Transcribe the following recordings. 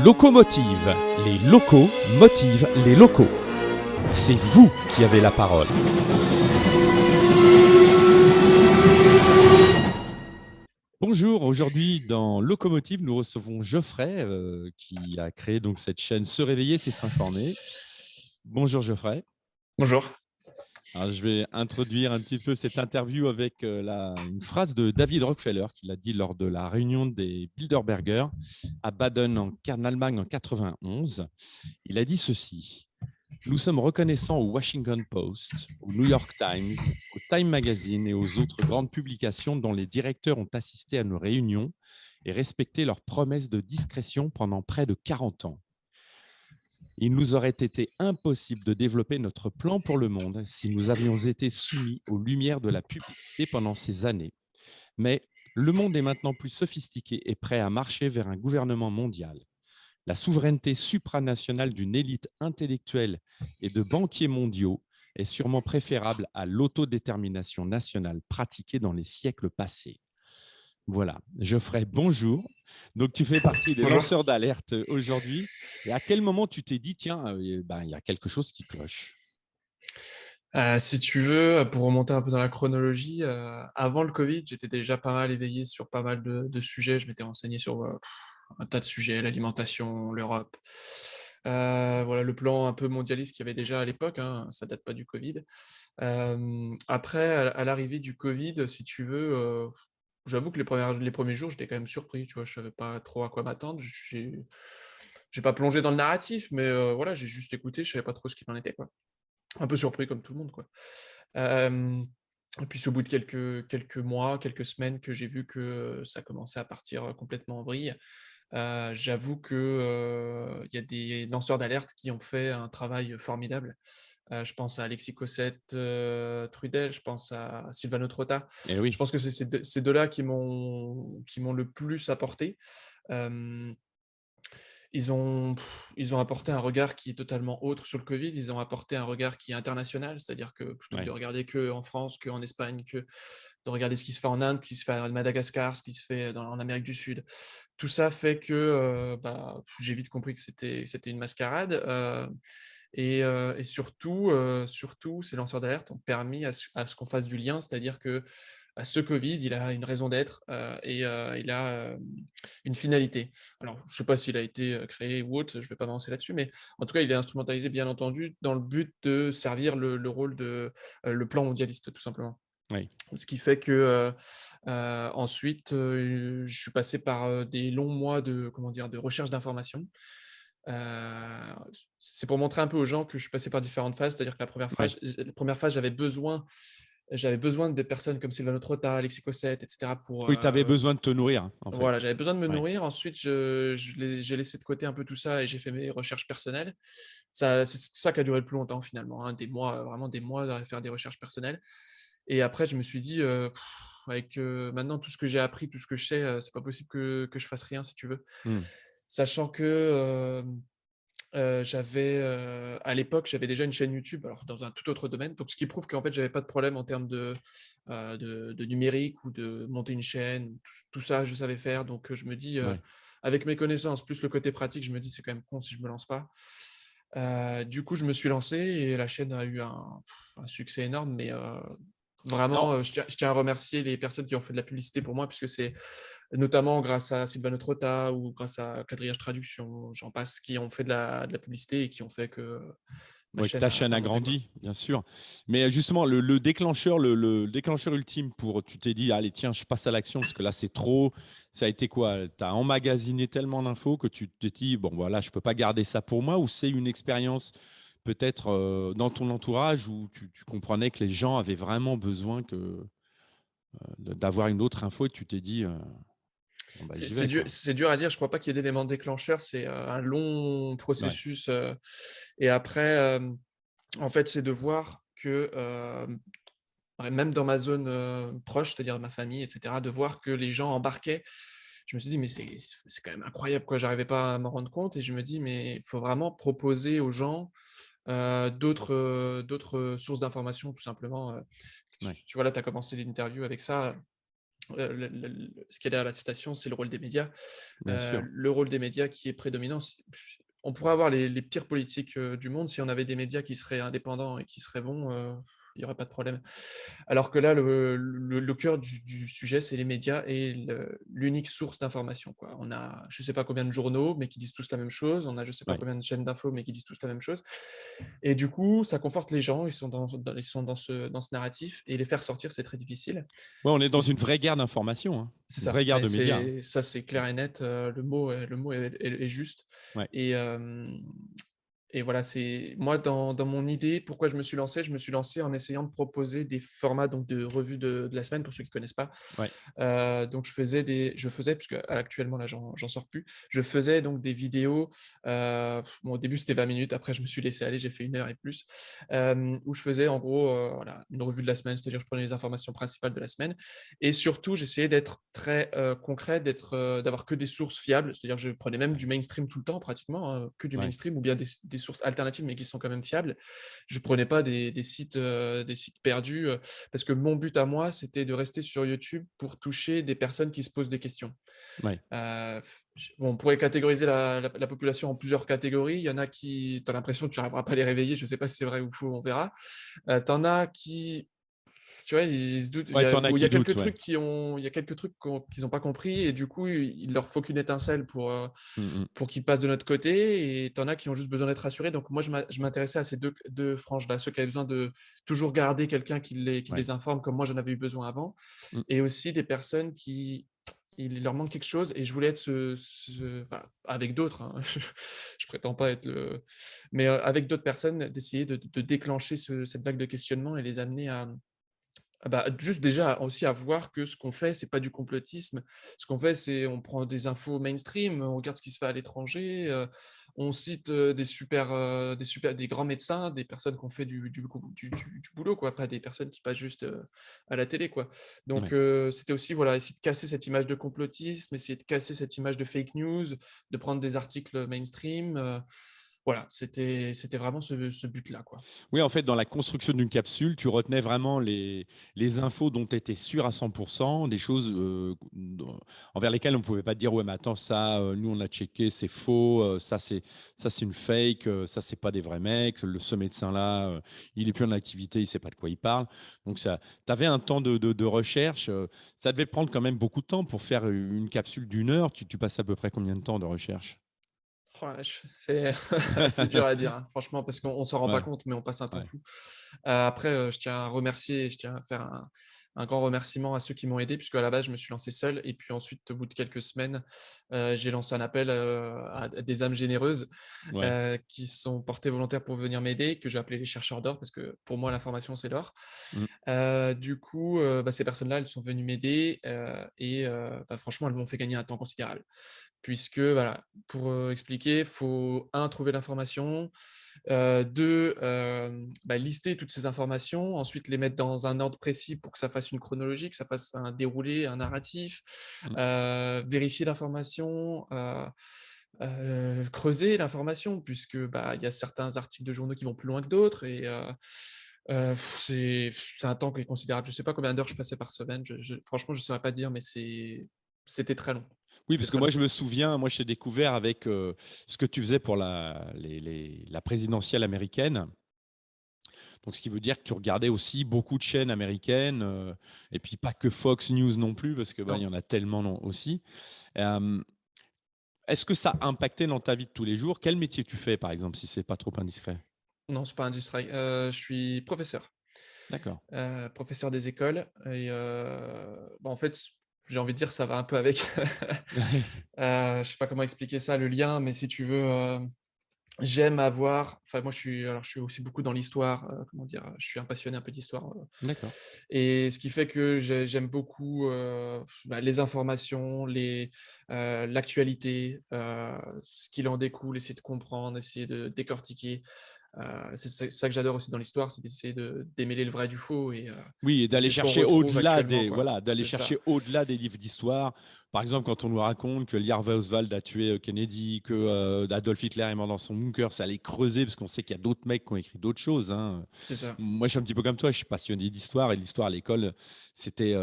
Locomotive, les locaux motivent les locaux. C'est vous qui avez la parole. Bonjour, aujourd'hui dans Locomotive, nous recevons Geoffrey qui a créé donc cette chaîne Se réveiller, c'est s'informer. Bonjour Geoffrey. Bonjour. Alors, je vais introduire un petit peu cette interview avec une phrase de David Rockefeller qu'il a dit lors de la réunion des Bilderberger à Baden en Allemagne en 91. Il a dit ceci: nous sommes reconnaissants au Washington Post, au New York Times, au Time Magazine et aux autres grandes publications dont les directeurs ont assisté à nos réunions et respecté leurs promesses de discrétion pendant près de 40 ans. Il nous aurait été impossible de développer notre plan pour le monde si nous avions été soumis aux lumières de la publicité pendant ces années. Mais le monde est maintenant plus sophistiqué et prêt à marcher vers un gouvernement mondial. La souveraineté supranationale d'une élite intellectuelle et de banquiers mondiaux est sûrement préférable à l'autodétermination nationale pratiquée dans les siècles passés. Voilà, Geoffrey, bonjour. Donc, tu fais partie des Bonjour. lanceurs d'alerte aujourd'hui. Et à quel moment tu t'es dit, tiens, il y a quelque chose qui cloche? Si tu veux, pour remonter un peu dans la chronologie, avant le Covid, j'étais déjà pas mal éveillé sur pas mal de sujets. Je m'étais renseigné sur, un tas de sujets, l'alimentation, l'Europe, voilà, le plan un peu mondialiste qu'il y avait déjà à l'époque, hein, ça date pas du Covid. Après à l'arrivée du Covid, si tu veux, j'avoue que les premiers jours, j'étais quand même surpris, tu vois? Je savais pas trop à quoi m'attendre. J'ai pas plongé dans le narratif, mais voilà, j'ai juste écouté, je savais pas trop ce qu'il en était, quoi. Un peu surpris comme tout le monde, quoi. Hem et puis c'est au bout de quelques mois, quelques semaines que j'ai vu que ça commençait à partir, complètement en vrille. J'avoue que, il y a des lanceurs d'alerte qui ont fait un travail formidable. Je pense à Alexis Cossette, Trudel, je pense à Silvano Trota. Eh Je oui, pense que c'est ces 2 là qui m'ont le plus apporté. Hem ils ont apporté un regard qui est totalement autre sur le Covid. Ils ont apporté un regard qui est international, c'est-à-dire que plutôt que de ouais. regarder qu'en France, qu'en Espagne, que de regarder ce qui se fait en Inde, ce qui se fait à Madagascar, ce qui se fait en Amérique du Sud. Tout ça fait que, j'ai vite compris que c'était une mascarade, et surtout, ces lanceurs d'alerte ont permis à ce qu'on fasse du lien, c'est-à-dire que, ce Covid, il a une raison d'être, il a, une finalité. Alors, je ne sais pas s'il a été, créé ou autre, je ne vais pas m'avancer là-dessus, mais en tout cas, il est instrumentalisé, bien entendu, dans le but de servir le rôle de, le plan mondialiste, tout simplement. Oui. Ce qui fait que, ensuite, je suis passé par, des longs mois de, comment dire? De recherche d'informations. Heu, c'est pour montrer un peu aux gens que je suis passé par différentes phases, c'est-à-dire que Ouais. la 1re phase, j'avais besoin des personnes comme Sylvain Trotta, Alexis Cossette et cetera pour, Oui, tu avais besoin de te nourrir, en fait. voilà, j'avais besoin de me Ouais. nourrir. Ensuite, j'ai laissé de côté un peu tout ça et j'ai fait mes recherches personnelles. C'est ça qui a duré le plus longtemps finalement, hein, des mois, vraiment des mois à faire des recherches personnelles. Et après je me suis dit, avec, maintenant tout ce que j'ai appris, tout ce que je sais, c'est pas possible que je fasse rien si tu veux. Hmm. Sachant que, à l'époque, j'avais déjà une chaîne YouTube, alors dans un tout autre domaine, donc ce qui prouve qu'en fait, j'avais pas de problème en termes de numérique ou de monter une chaîne. Tout ça, je savais faire, donc je me dis, Ouais. avec mes connaissances plus le côté pratique, je me dis: «C'est quand même con si je me lance pas». Du coup, je me suis lancé et la chaîne a eu un succès énorme, mais vraiment, Alors, je tiens à remercier les personnes qui ont fait de la publicité pour moi puisque c'est notamment grâce à Sylvano Trotta ou grâce à Quadrillage Traduction, j'en passe, qui ont fait de la publicité et qui ont fait que ma ouais, que chaîne ta a chaîne a monté, quoi. grandi, bien sûr. Mais justement, le déclencheur, le déclencheur ultime pour, tu t'es dit, allez, tiens, je passe à l'action parce que là, c'est trop. Ça a été quoi? Tu as emmagasiné tellement d'infos que tu te dis, bon, voilà, je ne peux pas garder ça pour moi, ou c'est une expérience peut-être dans ton entourage où tu comprenais que les gens avaient vraiment besoin d'avoir une autre info et tu t'es dit, bon, bah, C'est j'y c'est vais, dur quoi. c'est dur à dire, je crois pas qu'il y ait d'élément déclencheur, c'est, un long Ouais, processus, et après, en fait, c'est de voir que, ouais, même dans ma zone, proche, c'est-à-dire ma famille et cetera, de voir que les gens embarquaient. Je me suis dit: «Mais c'est quand même incroyable, quoi». J'arrivais pas à m'en rendre compte et je me dis: «Mais il faut vraiment proposer aux gens, d'autres sources d'informations tout simplement». ouais. Tu vois, là, tu as commencé l'interview avec ça. ce qu'il y a derrière la citation, c'est le rôle des médias. Bien sûr. Le rôle des médias qui est prédominant, on pourrait avoir les pires politiques du monde si on avait des médias qui seraient indépendants et qui seraient bons, il n'y aurait pas de problème. Alors que là, le cœur du sujet, c'est les médias et l'unique source d'information, quoi. On a je ne sais pas combien de journaux, mais qui disent tous la même chose. On a je ne sais pas Ouais. combien de chaînes d'infos, mais qui disent tous la même chose. Et du coup, ça conforte les gens, ils sont dans ce narratif et les faire sortir, c'est très difficile. Ouais, on est Ce dans qui une vraie guerre d'information, hein. C'est Une ça, vraie guerre mais de médias, hein. c'est clair et net, le mot est juste Ouais. et voilà, c'est moi dans mon idée, pourquoi je me suis lancé? Je me suis lancé en essayant de proposer des formats donc de revues de la semaine pour ceux qui connaissent pas. Ouais. Donc je faisais puisque actuellement là j'en sors plus, je faisais donc des vidéos, bon au début c'était 20 minutes, après je me suis laissé aller, j'ai fait 1 heure et plus, où je faisais en gros, voilà, une revue de la semaine, c'est-à-dire je prenais les informations principales de la semaine et surtout j'essayais d'être très, concret, d'avoir que des sources fiables, c'est-à-dire je prenais même du mainstream tout le temps pratiquement, que du Ouais. mainstream ou bien des sources alternatives mais qui sont quand même fiables. Je prenais pas des sites perdus, parce que mon but à moi, c'était de rester sur YouTube pour toucher des personnes qui se posent des questions. Ouais. Bon, on pourrait catégoriser la population en plusieurs catégories. Il y en a qui tu as l'impression que tu n'arriveras pas à les réveiller, je ne sais pas si c'est vrai ou faux, on verra. Tu en as qui tu vois, ils se doutent, Ouais, tu en as il y qui a quelques doutent, ouais. trucs il y a quelques trucs qu'ils ont pas compris et du coup, il leur faut qu'une étincelle Mmh mh. pour qu'ils passent de notre côté et tu en as qui ont juste besoin d'être rassurés. Donc moi, je m'intéressais à ces deux franges-là, ceux qui avaient besoin de toujours garder quelqu'un qui Ouais. les informe comme moi j'en avais eu besoin avant Mmh. et aussi des personnes qui il leur manque quelque chose et je voulais être enfin, avec d'autres, hein, je prétends pas être le mais avec d'autres personnes, d'essayer de déclencher cette vague de questionnement et les amener à ah bah, juste déjà aussi à voir que ce qu'on fait, c'est pas du complotisme. Ce qu'on fait, c'est on prend des infos mainstream, on regarde ce qui se fait à l'étranger, on cite, des grands médecins, des personnes qui ont fait du boulot quoi, pas des personnes qui passent juste, à la télé quoi. Donc Ouais. c'était aussi voilà, essayer de casser cette image de complotisme, essayer de casser cette image de fake news, de prendre des articles mainstream, voilà, c'était vraiment ce but-là quoi. Oui, en fait, dans la construction d'une capsule, tu retenais vraiment les infos dont tu étais sûr à 100, des choses, envers lesquelles on ne pouvait pas te dire: «Ouais, mais attends, ça, nous, on a checké, c'est faux, ça, c'est une fake, ça, c'est pas des vrais mecs, ce médecin-là, il est plus en activité, il sait pas de quoi il parle». Donc ça tu avais un temps de recherche, ça devait prendre quand même beaucoup de temps pour faire une capsule d'1 heure. Tu passes à peu près combien de temps de recherche? Oh la vache, c'est c'est dur à dire, hein, franchement, parce qu'on s'en rend pas Ouais, compte, mais on passe un temps ouais. fou. Après, je tiens à faire un grand remerciement à ceux qui m'ont aidé, puisque à la base, je me suis lancé seul et puis ensuite, au bout de quelques semaines, j'ai lancé un appel, à des âmes généreuses, Ouais. qui se sont portées volontaires pour venir m'aider, que j'ai appelé les chercheurs d'or, parce que pour moi, l'information, c'est l'or. Mmh. Du coup, bah, ces personnes-là, elles sont venues m'aider, et bah, franchement, elles m'ont fait gagner un temps considérable. Puisque voilà, pour, expliquer, faut un trouver l'information, 2, bah, lister toutes ces informations, ensuite les mettre dans un ordre précis pour que ça fasse une chronologie, que ça fasse un déroulé, un narratif, Mmh. vérifier l'information, creuser l'information puisque, bah, il y a certains articles de journaux qui vont plus loin que d'autres et c'est un temps qui est considérable. Je sais pas combien d'heures je passais par semaine, je franchement, je saurais pas te dire, mais c'était très long. Oui, C'était parce que très moi, long. je me souviens, moi, je t'ai découvert avec, ce que tu faisais pour la présidentielle américaine. Donc ce qui veut dire que tu regardais aussi beaucoup de chaînes américaines, et puis pas que Fox News non plus, parce que, bah, il y Non. en a tellement non aussi. Hem, est-ce que ça a impacté dans ta vie de tous les jours? Quel métier tu fais, par exemple, si c'est pas trop indiscret? Non, c'est pas un distract. Je suis professeur, D'accord. professeur des écoles et bah, en fait, j'ai envie de dire ça va un peu avec. Je sais pas comment expliquer ça, le lien, mais si tu veux, j'aime avoir enfin moi je suis aussi beaucoup dans l'histoire, comment dire? Je suis un passionné un peu d'histoire, D'accord. et ce qui fait que j'aime beaucoup, bah, les informations, l'actualité, ce qu'il en découle, essayer de comprendre, essayer de décortiquer. C'est ça que j'adore aussi dans l'histoire, c'est d'essayer de démêler le vrai du faux Oui, et et d'aller c'est ce qu'on chercher retrouve au-delà actuellement, des quoi. voilà, d'aller C'est ça, chercher au-delà des livres d'histoire. Par exemple, quand on nous raconte que Lee Harvey Oswald a tué, Kennedy, que, Adolf Hitler est mort dans son bunker, c'est aller creuser parce qu'on sait qu'il y a d'autres mecs qui ont écrit d'autres choses, hein. c'est ça. Moi, je suis un petit peu comme toi, je suis passionné d'histoire et l'histoire à l'école, c'était,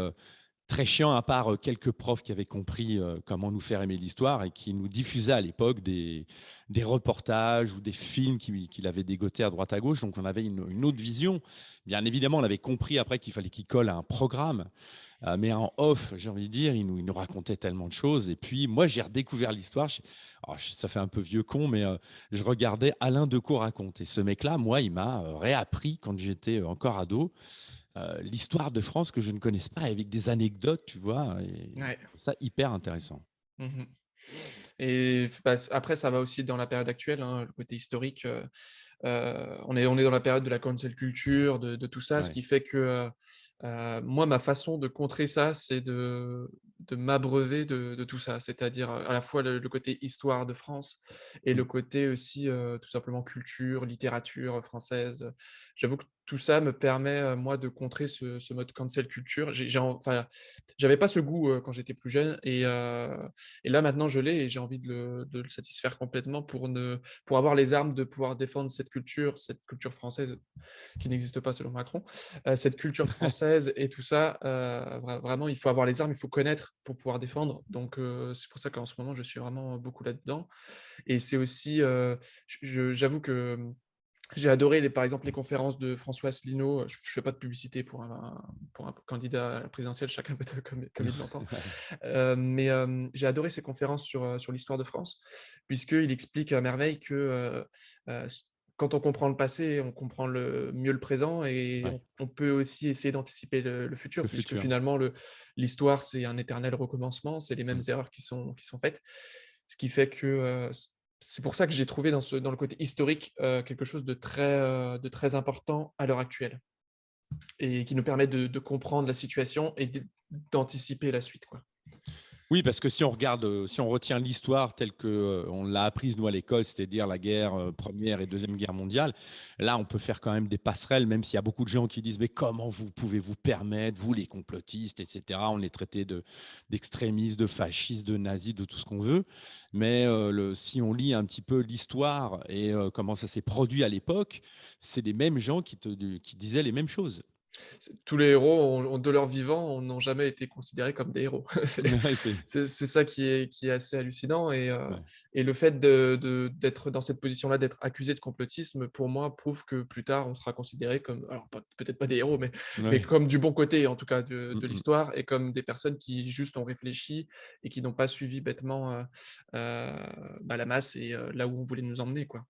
très chiant, à part quelques profs qui avaient compris comment nous faire aimer l'histoire et qui nous diffusaient à l'époque des reportages ou des films qu'il avait dégotés à droite à gauche. Donc on avait une autre vision. Bien évidemment, on avait compris après qu'il fallait qu'il colle à un programme. Mais en off, j'ai envie de dire, il nous racontait tellement de choses. Et puis, moi, j'ai redécouvert l'histoire. Ça fait un peu vieux con, mais je regardais Alain Decaux raconter. Ce mec-là, moi, il m'a réappris quand j'étais encore ado l'histoire de France que je ne connaissais pas, avec des anecdotes, tu vois. Et Ouais. je trouve ça hyper intéressant. Mmh. Et bah, après ça va aussi dans la période actuelle, hein, le côté historique, on est dans la période de la cancel culture, de tout ça, ce Ouais. qui fait que, moi, ma façon de contrer ça, c'est de m'abreuver de tout ça. C'est-à-dire, à la fois le côté histoire de France et Mm. le côté aussi, tout simplement culture, littérature française. J'avoue que tout ça me permet, moi, de contrer ce mode cancel culture. Enfin, j'avais pas ce goût, quand j'étais plus jeune et là, maintenant, je l'ai et j'ai envie de le satisfaire complètement pour avoir les armes de pouvoir défendre cette culture française qui n'existe pas selon Macron, cette culture française et tout ça, vraiment, il faut avoir les armes, il faut connaître pour pouvoir défendre. Donc, c'est pour ça qu'en ce moment, je suis vraiment beaucoup là-dedans et c'est aussi, j'avoue que, j'ai adoré par exemple, les conférences de François Asselineau. Je fais pas de publicité pour un candidat à la présidentielle, chacun fait comme il l'entend. Ouais. Mais j'ai adoré ses conférences sur l'histoire de France, puisqu'il explique à merveille que, s quand on comprend le passé, on comprend mieux le présent et Ouais. on peut aussi essayer d'anticiper le Le futur, puisque futur. finalement l'histoire, c'est un éternel recommencement, c'est les mêmes Mm. erreurs qui sont faites. Ce qui fait que, c'est pour ça que j'ai trouvé dans le côté historique, quelque chose de très important à l'heure actuelle et qui nous permet de comprendre la situation et d'anticiper la suite, quoi. Oui, parce que si on regarde, si on retient l'histoire telle que on l'a apprise nous à l'école, c'est-à-dire la guerre, 1 et deuxième guerre mondiale, là, on peut faire quand même des passerelles, même s'il y a beaucoup de gens qui disent: «Mais comment vous pouvez vous permettre, vous les complotistes et cetera?» On est traités d'extrémistes, de fascistes, de nazis, de tout ce qu'on veut. Mais si on lit un petit peu l'histoire et comment ça s'est produit à l'époque, c'est les mêmes gens qui disaient les mêmes choses. Tous les héros de leur vivant n'ont jamais été considérés comme des héros. Ouais, C'est ça qui est assez hallucinant ouais. et le fait d'être dans cette position-là, d'être accusé de complotisme, pour moi, prouve que plus tard, on sera considéré comme alors peut-être pas des héros, mais Ouais. comme du bon côté, en tout cas, de Mmh mh. l'histoire et comme des personnes qui juste ont réfléchi et qui n'ont pas suivi bêtement, la masse et là où on voulait nous emmener, quoi.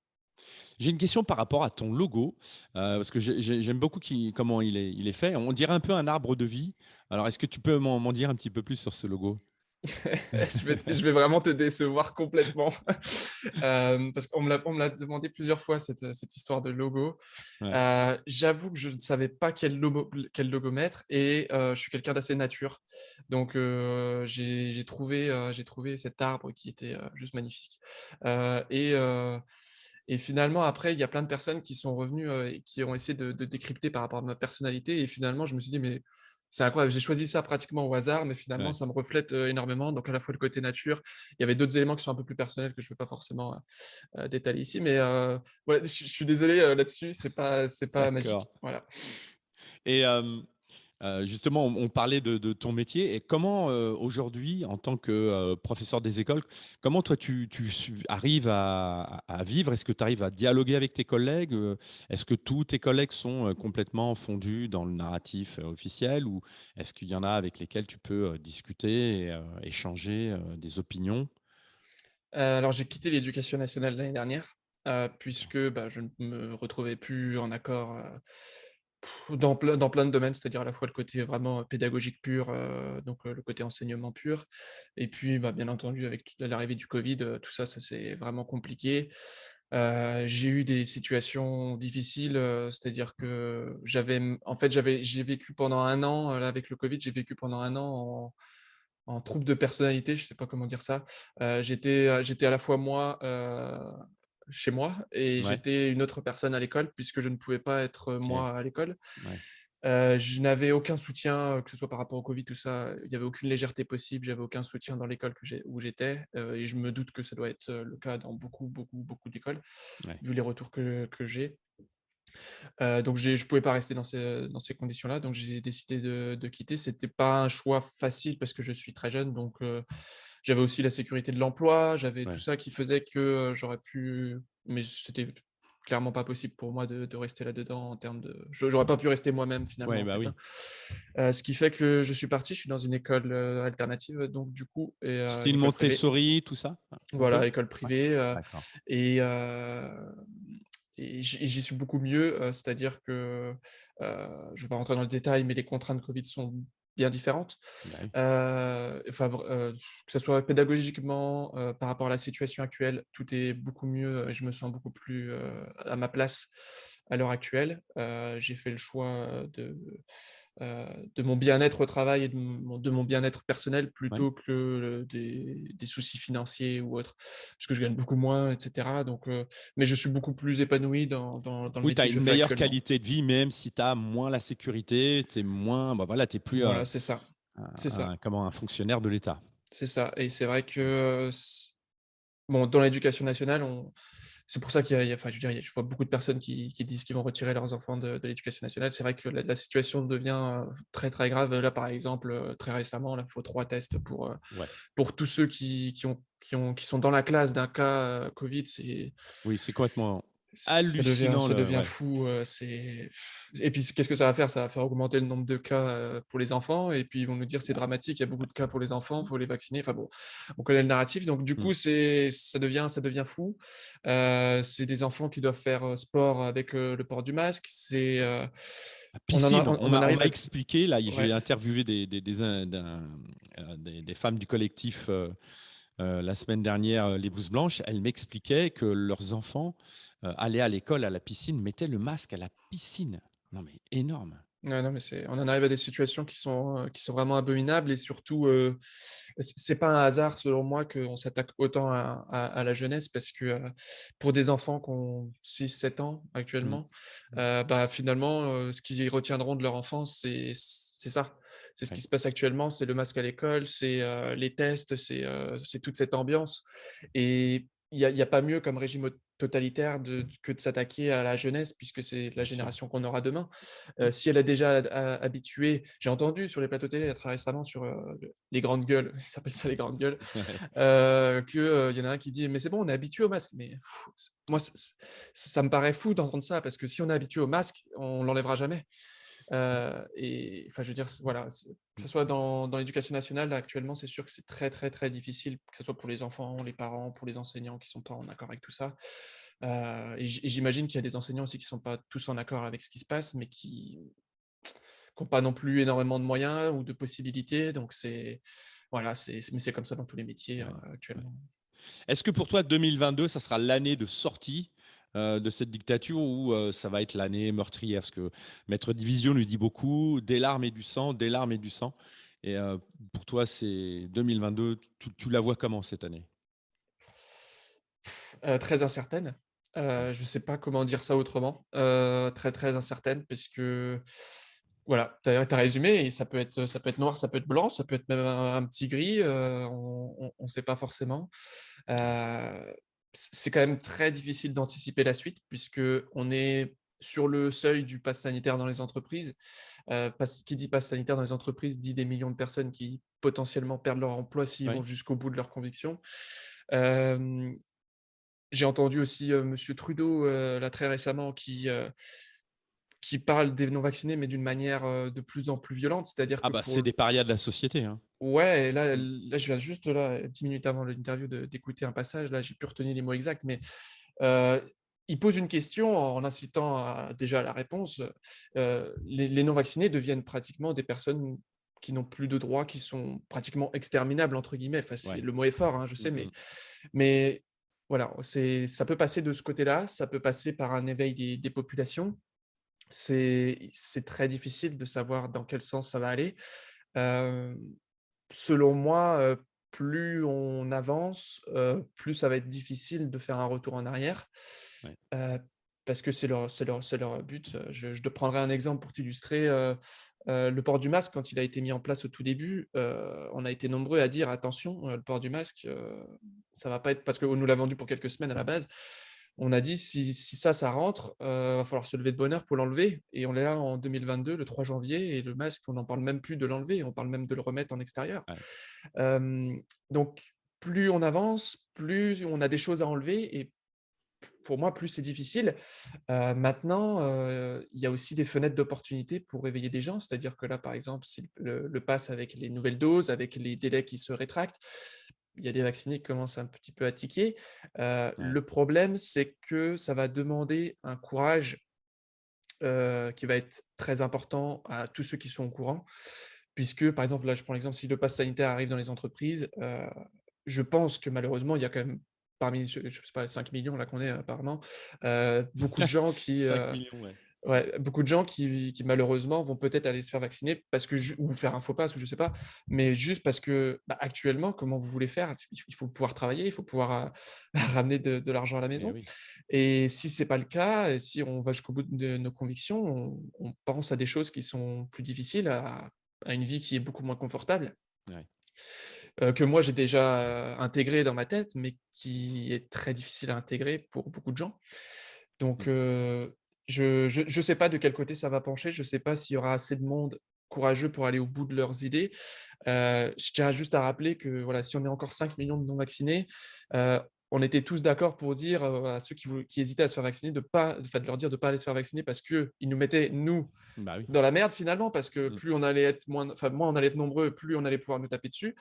J'ai une question par rapport à ton logo, parce que j'aime beaucoup comment il est fait. On dirait un peu un arbre de vie. Alors, est-ce que tu peux m'en dire un petit peu plus sur ce logo? Je vais vraiment te décevoir complètement, parce qu'on me l'a demandé plusieurs fois cette histoire de logo. Ouais, J'avoue que je ne savais pas quel logo mettre et je suis quelqu'un d'assez nature. Donc j'ai trouvé cet arbre qui était, juste magnifique, et finalement après il y a plein de personnes qui sont revenues, et qui ont essayé de décrypter par rapport à ma personnalité et finalement je me suis dit: «Mais c'est incroyable, j'ai choisi ça pratiquement au hasard, mais finalement ouais. ça me reflète, énormément». Donc à la fois le côté nature, il y avait d'autres éléments qui sont un peu plus personnels que je ne vais pas forcément, détailler ici, mais ouais, je suis désolé, là-dessus, c'est pas magique. D'accord. Voilà. Et justement, on parlait de ton métier et comment, aujourd'hui, en tant que, professeur des écoles, comment toi tu arrives à vivre? Est-ce que tu arrives à dialoguer avec tes collègues? Est-ce que tous tes collègues sont, complètement fondus dans le narratif, officiel, ou est-ce qu'il y en a avec lesquels tu peux, discuter et échanger, des opinions? Alors j'ai quitté l'éducation nationale l'année dernière, puisque, bah, je ne me retrouvais plus en accord, dans plein de domaines, c'est-à-dire à la fois le côté vraiment pédagogique pur, donc le côté enseignement pur et puis, bah, bien entendu avec toute l'arrivée du covid, tout ça, ça c'est vraiment compliqué. J'ai eu des situations difficiles, c'est-à-dire que en fait, j'ai vécu pendant un an, là avec le covid, j'ai vécu pendant un an en trouble de personnalité, je sais pas comment dire ça. J'étais à la fois moi, chez moi et Ouais, j'étais une autre personne à l'école puisque je ne pouvais pas être, OK, moi à l'école. ouais. Je n'avais aucun soutien, que ce soit par rapport au covid, tout ça, il y avait aucune légèreté possible, j'avais aucun soutien dans l'école où j'étais, et je me doute que ça doit être, le cas dans beaucoup, beaucoup, beaucoup d'écoles, Ouais. vu les retours que j'ai. Donc je pouvais pas rester dans ces conditions-là, donc j'ai décidé de quitter. C'était pas un choix facile parce que je suis très jeune, donc j'avais aussi la sécurité de l'emploi, j'avais tout Ouais. ça qui faisait que, j'aurais pu mais c'était clairement pas possible pour moi de rester là-dedans en termes de j'aurais pas pu rester moi-même finalement, Ouais, en bah fait, hein. oui. Ce qui fait que je suis parti, je suis dans une école, alternative, donc du coup et une Style école privée. Montessori, tout ça? Un peu? Voilà, école Ouais, privée, d'accord. et j'y suis beaucoup mieux, c'est-à-dire que, je ne vais pas rentrer dans le détail, mais les contraintes Covid sont bien différentes. Bah oui. Enfin que ça soit pédagogiquement, par rapport à la situation actuelle, tout est beaucoup mieux, je me sens beaucoup plus, à ma place à l'heure actuelle. J'ai fait le choix, de mon bien-être au travail et de mon bien-être personnel Ouais. plutôt que des soucis financiers ou autres. Parce que je gagne beaucoup moins et cetera donc mais je suis beaucoup plus épanoui dans le Oui, tu métier as que je une fais meilleure actuellement. qualité de vie, même si tu as moins la sécurité, tu es moins, bah, voilà, tu es plus, Voilà, c'est ça. C'est ça, comment, un fonctionnaire de l'État. c'est ça et c'est vrai que, bon, dans l'éducation nationale, c'est pour ça qu'il y a enfin, je veux dire, je vois beaucoup de personnes qui disent qu'ils vont retirer leurs enfants de l'éducation nationale. C'est vrai que la situation devient, très, très grave. Là, par exemple, très récemment, là, il faut 3 tests Ouais. pour tous ceux qui sont dans la classe d'un cas, Covid. Oui, c'est complètement Ça devient hallucinant ça le devient ouais. fou, c'est et puis qu'est-ce que ça va faire? Ça va faire augmenter le nombre de cas, pour les enfants et puis ils vont nous dire: «C'est dramatique, il y a beaucoup de cas pour les enfants, il faut les vacciner». Enfin bon, on connaît le narratif donc du Mmh. coup, ça devient fou. C'est des enfants qui doivent faire, sport avec, le port du masque. La On en piscine, a on en on arrive m'a à expliqué là, ouais. j'ai interviewé des femmes du collectif, la semaine dernière, les blouses blanches. Elles m'expliquaient que leurs enfants, allaient à l'école, à la piscine, mettaient le masque à la piscine. Non mais énorme. Ouais, non, mais on en arrive à des situations qui sont vraiment abominables et surtout, c'est pas un hasard selon moi qu'on s'attaque autant à la jeunesse parce que, pour des enfants qui ont 6-7 ans Mmh. actuellement, Mmh. bah, finalement, ce qu'ils retiendront de leur enfance, c'est ça. C'est ce qui Ouais. se passe actuellement, c'est le masque à l'école, c'est, les tests, c'est toute cette ambiance et il y a pas mieux comme régime totalitaire que de s'attaquer à la jeunesse puisque c'est la Bien sûr. génération qu'on aura demain. Mmh. Si elle a déjà habitué j'ai entendu sur les plateaux télé là très récemment sur, les grandes gueules, ils s'appellent ça les grandes gueules, il y en a un qui dit: «Mais c'est bon, on est habitué au masque». Mais moi ça me paraît fou d'entendre ça parce que si on est habitué au masque, on l'enlèvera jamais. Et enfin je veux dire, voilà, que Mmh. ce soit dans l'éducation nationale, là, actuellement, c'est sûr que c'est très, très, très difficile, que ce soit pour les enfants, les parents, pour les enseignants qui sont pas en accord avec tout ça. Et j'imagine qu'il y a des enseignants aussi qui sont pas tous en accord avec ce qui se passe, mais qui ont pas non plus énormément de moyens ou de possibilités, donc voilà, mais c'est comme ça dans tous les métiers, Ouais, ouais. actuellement. Est-ce que pour toi 2022, ça sera l'année de sortie, de cette dictature ou, ça va être l'année meurtrière? Parce que Maître Division lui dit beaucoup: «Des larmes et du sang, des larmes et du sang» et pour toi, c'est 2022, tu la vois comment cette année? Très incertaine, Ouais, je sais pas comment dire ça autrement, très, très incertaine parce que voilà, tu as résumé et ça peut être noir, ça peut être blanc, ça peut être même un petit gris, on sait pas forcément. C'est quand même très difficile d'anticiper la suite puisque on est sur le seuil du pass sanitaire dans les entreprises. Qui dit pass sanitaire dans les entreprises dit des millions de personnes qui potentiellement perdent leur emploi s'ils vont ouais. jusqu'au bout de leurs convictions. Hem, j'ai entendu aussi, monsieur Trudeau, là très récemment qui parle des non vaccinés mais d'une manière, de plus en plus violente. C'est-à-dire Ah que bah, pour c'est des parias de la société, hein. ouais, et là Mmh. là, je viens juste là, 10 minutes avant l'interview d'écouter un passage, là, j'ai plus retenu les mots exacts, mais il pose une question en incitant déjà à la réponse, les non vaccinés deviennent pratiquement des personnes qui n'ont plus de droits, qui sont pratiquement «exterminables» entre guillemets. Enfin, Ouais. le mot est fort, hein, je sais, Mmh mais mh. mais voilà, ça peut passer de ce côté-là, ça peut passer par un éveil des populations. C'est très difficile de savoir dans quel sens ça va aller. Hem Selon moi, plus on avance, plus ça va être difficile de faire un retour en arrière, Ouais. heu, parce que c'est leur but. Je te prendrai un exemple pour t'illustrer, le port du masque quand il a été mis en place au tout début, on a été nombreux à dire: «Attention, le port du masque, ça va pas être» parce qu'on nous l'a vendu pour quelques semaines à la base. On a dit: «Si ça rentre, va falloir se lever de bonne heure pour l'enlever» et on est là en 2022, le 3 janvier et le masque, on n'en parle même plus de l'enlever, on parle même de le remettre en extérieur. Ouais, Donc plus on avance, plus on a des choses à enlever et pour moi, plus c'est difficile. Maintenant, il y a aussi des fenêtres d'opportunité pour réveiller des gens. C'est-à-dire que là, par exemple, si le pass avec les nouvelles doses, avec les délais qui se rétractent, il y a des vaccinés qui commencent un petit peu à tiquer. ouais, Le problème, c'est que ça va demander un courage, qui va être très important à tous ceux qui sont au courant. Puisque, par exemple, là, je prends l'exemple, si le pass sanitaire arrive dans les entreprises, je pense que malheureusement, il y a quand même parmi, je sais pas, 5 millions là qu'on est apparemment, beaucoup de gens qui, 5 millions, ouais. ouais, beaucoup de gens qui malheureusement vont peut-être aller se faire vacciner parce que ju ou faire un faux pass ou je sais pas, mais juste parce que, bah, actuellement, comment vous voulez faire? Il faut pouvoir travailler, il faut pouvoir, ramener de l'argent à la Eh maison oui. et si c'est pas le cas et si on va jusqu'au bout de nos convictions, on pense à des choses qui sont plus difficiles, à une vie qui est beaucoup moins confortable, Ouais. que moi j'ai déjà, intégrée dans ma tête, mais qui est très difficile à intégrer pour beaucoup de gens. Donc, Mmh. je sais pas de quel côté ça va pencher, je sais pas s'il y aura assez de monde courageux pour aller au bout de leurs idées. Je tiens juste à rappeler que, voilà, si on est encore 5 millions de non vaccinés, heu, on était tous d'accord pour dire, à ceux qui hésitaient à se faire vacciner de pas enfin, de leur dire de pas aller se faire vacciner parce qu'ils nous mettaient, nous, Bah oui. dans la merde finalement, parce que Mmh. plus on allait être moins on allait être nombreux, plus on allait pouvoir nous taper dessus.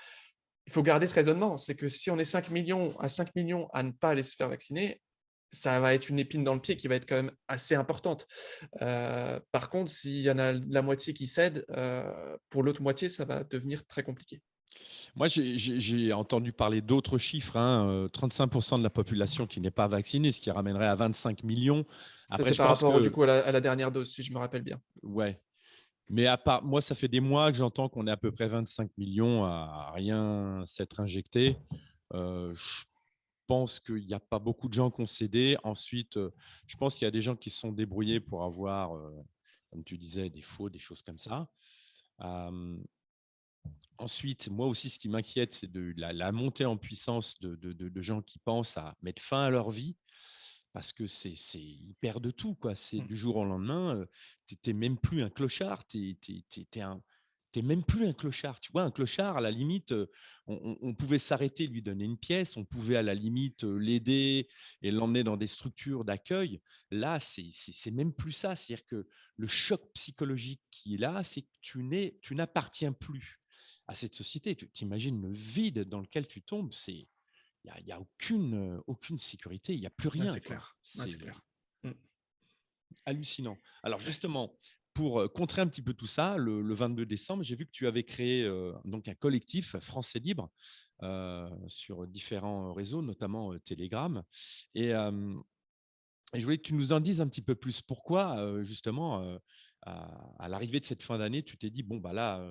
Il faut garder ce raisonnement, c'est que si on est 5 millions à ne pas aller se faire vacciner, ça va être une épine dans le pied qui va être quand même assez importante. Par contre, s'il y en a la moitié qui cède, pour l'autre moitié, ça va devenir très compliqué. Moi, j'ai entendu parler d'autres chiffres, hein, 35 de la population qui n'est pas vaccinée, ce qui ramènerait à 25 millions. Ça, Après, c'est je par pense rapport, du que coup, à la dernière dose, si je me rappelle bien. ouais, mais à part moi, ça fait des mois que j'entends qu'on est à peu près 25 millions à rien s'être injectés. Je pense qu'il y a pas beaucoup de gens qui ont cédé. Ensuite, je pense qu'il y a des gens qui se sont débrouillés pour avoir, comme tu disais, des faux, des choses comme ça. Hem Ensuite, moi aussi, ce qui m'inquiète, c'est de la montée en puissance de gens qui pensent à mettre fin à leur vie parce que ils perdent tout, quoi. C'est Mmh. du jour au lendemain, tu es même plus un clochard, tu même plus un clochard. Tu vois? Un clochard, à la limite, on pouvait s'arrêter, lui donner une pièce, on pouvait à la limite, l'aider et l'emmener dans des structures d'accueil. Là, c'est même plus ça. C'est-à-dire que le choc psychologique qui est là, c'est que tu n'appartiens plus à cette société. Tu imagines le vide dans lequel tu tombes, il y a aucune sécurité, il y a plus Ouais, rien, c'est quoi. clair. Ouais, c'est C'est clair. Mmh. hallucinant. Alors justement, pour, contrer un petit peu tout ça, le 22 décembre, j'ai vu que tu avais créé, donc un collectif Français Libre, sur différents réseaux, notamment, Telegram et je voulais que tu nous en dises un petit peu plus. Pourquoi, justement, à l'arrivée de cette fin d'année, tu t'es dit: «Bon, bah, là,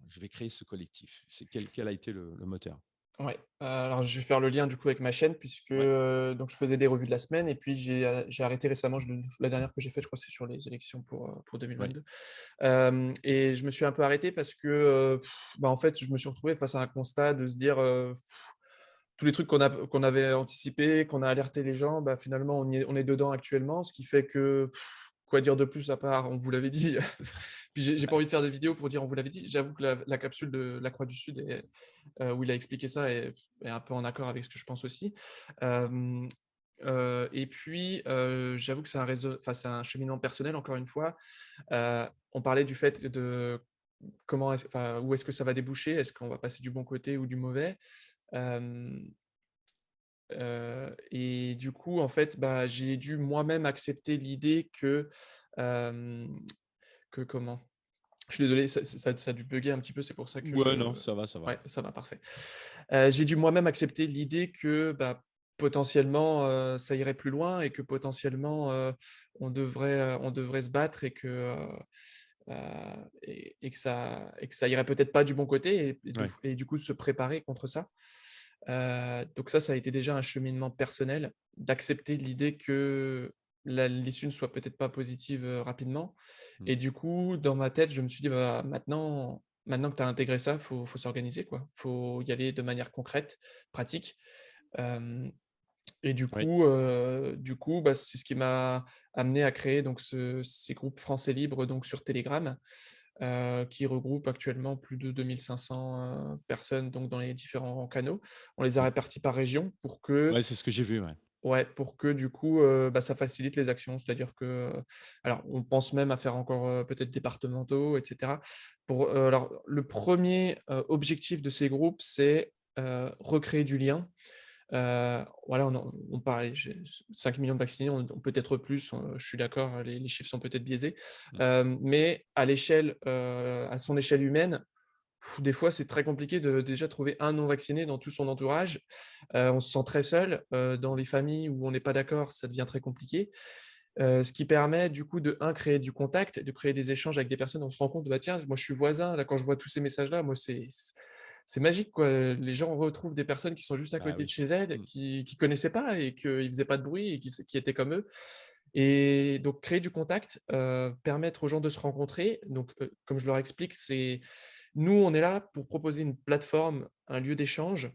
je vais créer ce collectif». Quel a été le moteur? Ouais, alors je vais faire le lien du coup avec ma chaîne puisque, Ouais, donc je faisais des revues de la semaine et puis j'ai arrêté récemment, la dernière que j'ai faite, je crois, c'est sur les élections pour ouais, 2022. Et je me suis un peu arrêté parce que, bah, en fait, je me suis retrouvé face à un constat de se dire, tous les trucs qu'on avait anticipés, qu'on a alerté les gens, bah, finalement on est dedans actuellement, ce qui fait que, quoi dire de plus à part: «On vous l'avait dit». Puis j'ai pas ouais, envie de faire des vidéos pour dire: «On vous l'avait dit». J'avoue que la capsule de la Croix du Sud où il a expliqué ça est un peu en accord avec ce que je pense aussi. Hem, et puis, j'avoue que c'est un cheminement personnel encore une fois. On parlait du fait de où est-ce que ça va déboucher? Est-ce qu'on va passer du bon côté ou du mauvais? Hem, et du coup, en fait, bah, j'ai dû moi-même accepter l'idée hem, que comment? Je suis désolé, ça a dû bugger un petit peu, c'est pour ça que ouais, non, ça va, ça va. ouais, ça va, parfait. J'ai dû moi-même accepter l'idée que, bah, potentiellement, ça irait plus loin et que potentiellement, on devrait se battre et que ça irait peut-être pas du bon côté Ouais, et du coup se préparer contre ça. Donc ça a été déjà un cheminement personnel, d'accepter l'idée que l'issue ne soit peut-être pas positive, rapidement mmh, et du coup, dans ma tête, je me suis dit: «Bah, maintenant que tu as intégré ça, faut s'organiser, quoi. Faut y aller de manière concrète, pratique». Hem Et Oui. bah, c'est ce qui m'a amené à créer donc ces groupes Français Libre donc sur Telegram, qui regroupent actuellement plus de 2 500, personnes donc dans les différents canaux. On les a Mmh. répartis par région pour que Ouais, c'est ce que j'ai vu, ouais. ouais, pour que du coup, bah, ça facilite les actions. C'est-à-dire que, alors on pense même à faire encore, peut-être départementaux et cetera. Alors le premier objectif de ces groupes, c'est, recréer du lien. Voilà, on parlait, j'ai 5 000 000 de vaccinés, on peut être plus, je suis d'accord, les chiffres sont peut-être biaisés. Mmh. Mais à l'échelle, à son échelle humaine, des fois, c'est très compliqué de déjà trouver un non vacciné dans tout son entourage. On se sent très seul, dans les familles où on n'est pas d'accord, ça devient très compliqué. Ce qui permet du coup de créer du contact, de créer des échanges avec des personnes. On se rend compte, bah, tiens, moi je suis voisin, là, quand je vois tous ces messages-là, moi c'est magique quoi. Les gens retrouvent des personnes qui sont juste à Bah côté de oui. chez elles, Mmh. qui connaissaient pas et qui faisaient pas de bruit et qui étaient comme eux. Et donc créer du contact, permettre aux gens de se rencontrer. Donc, comme je leur explique, c'est nous, on est là pour proposer une plateforme, un lieu d'échange,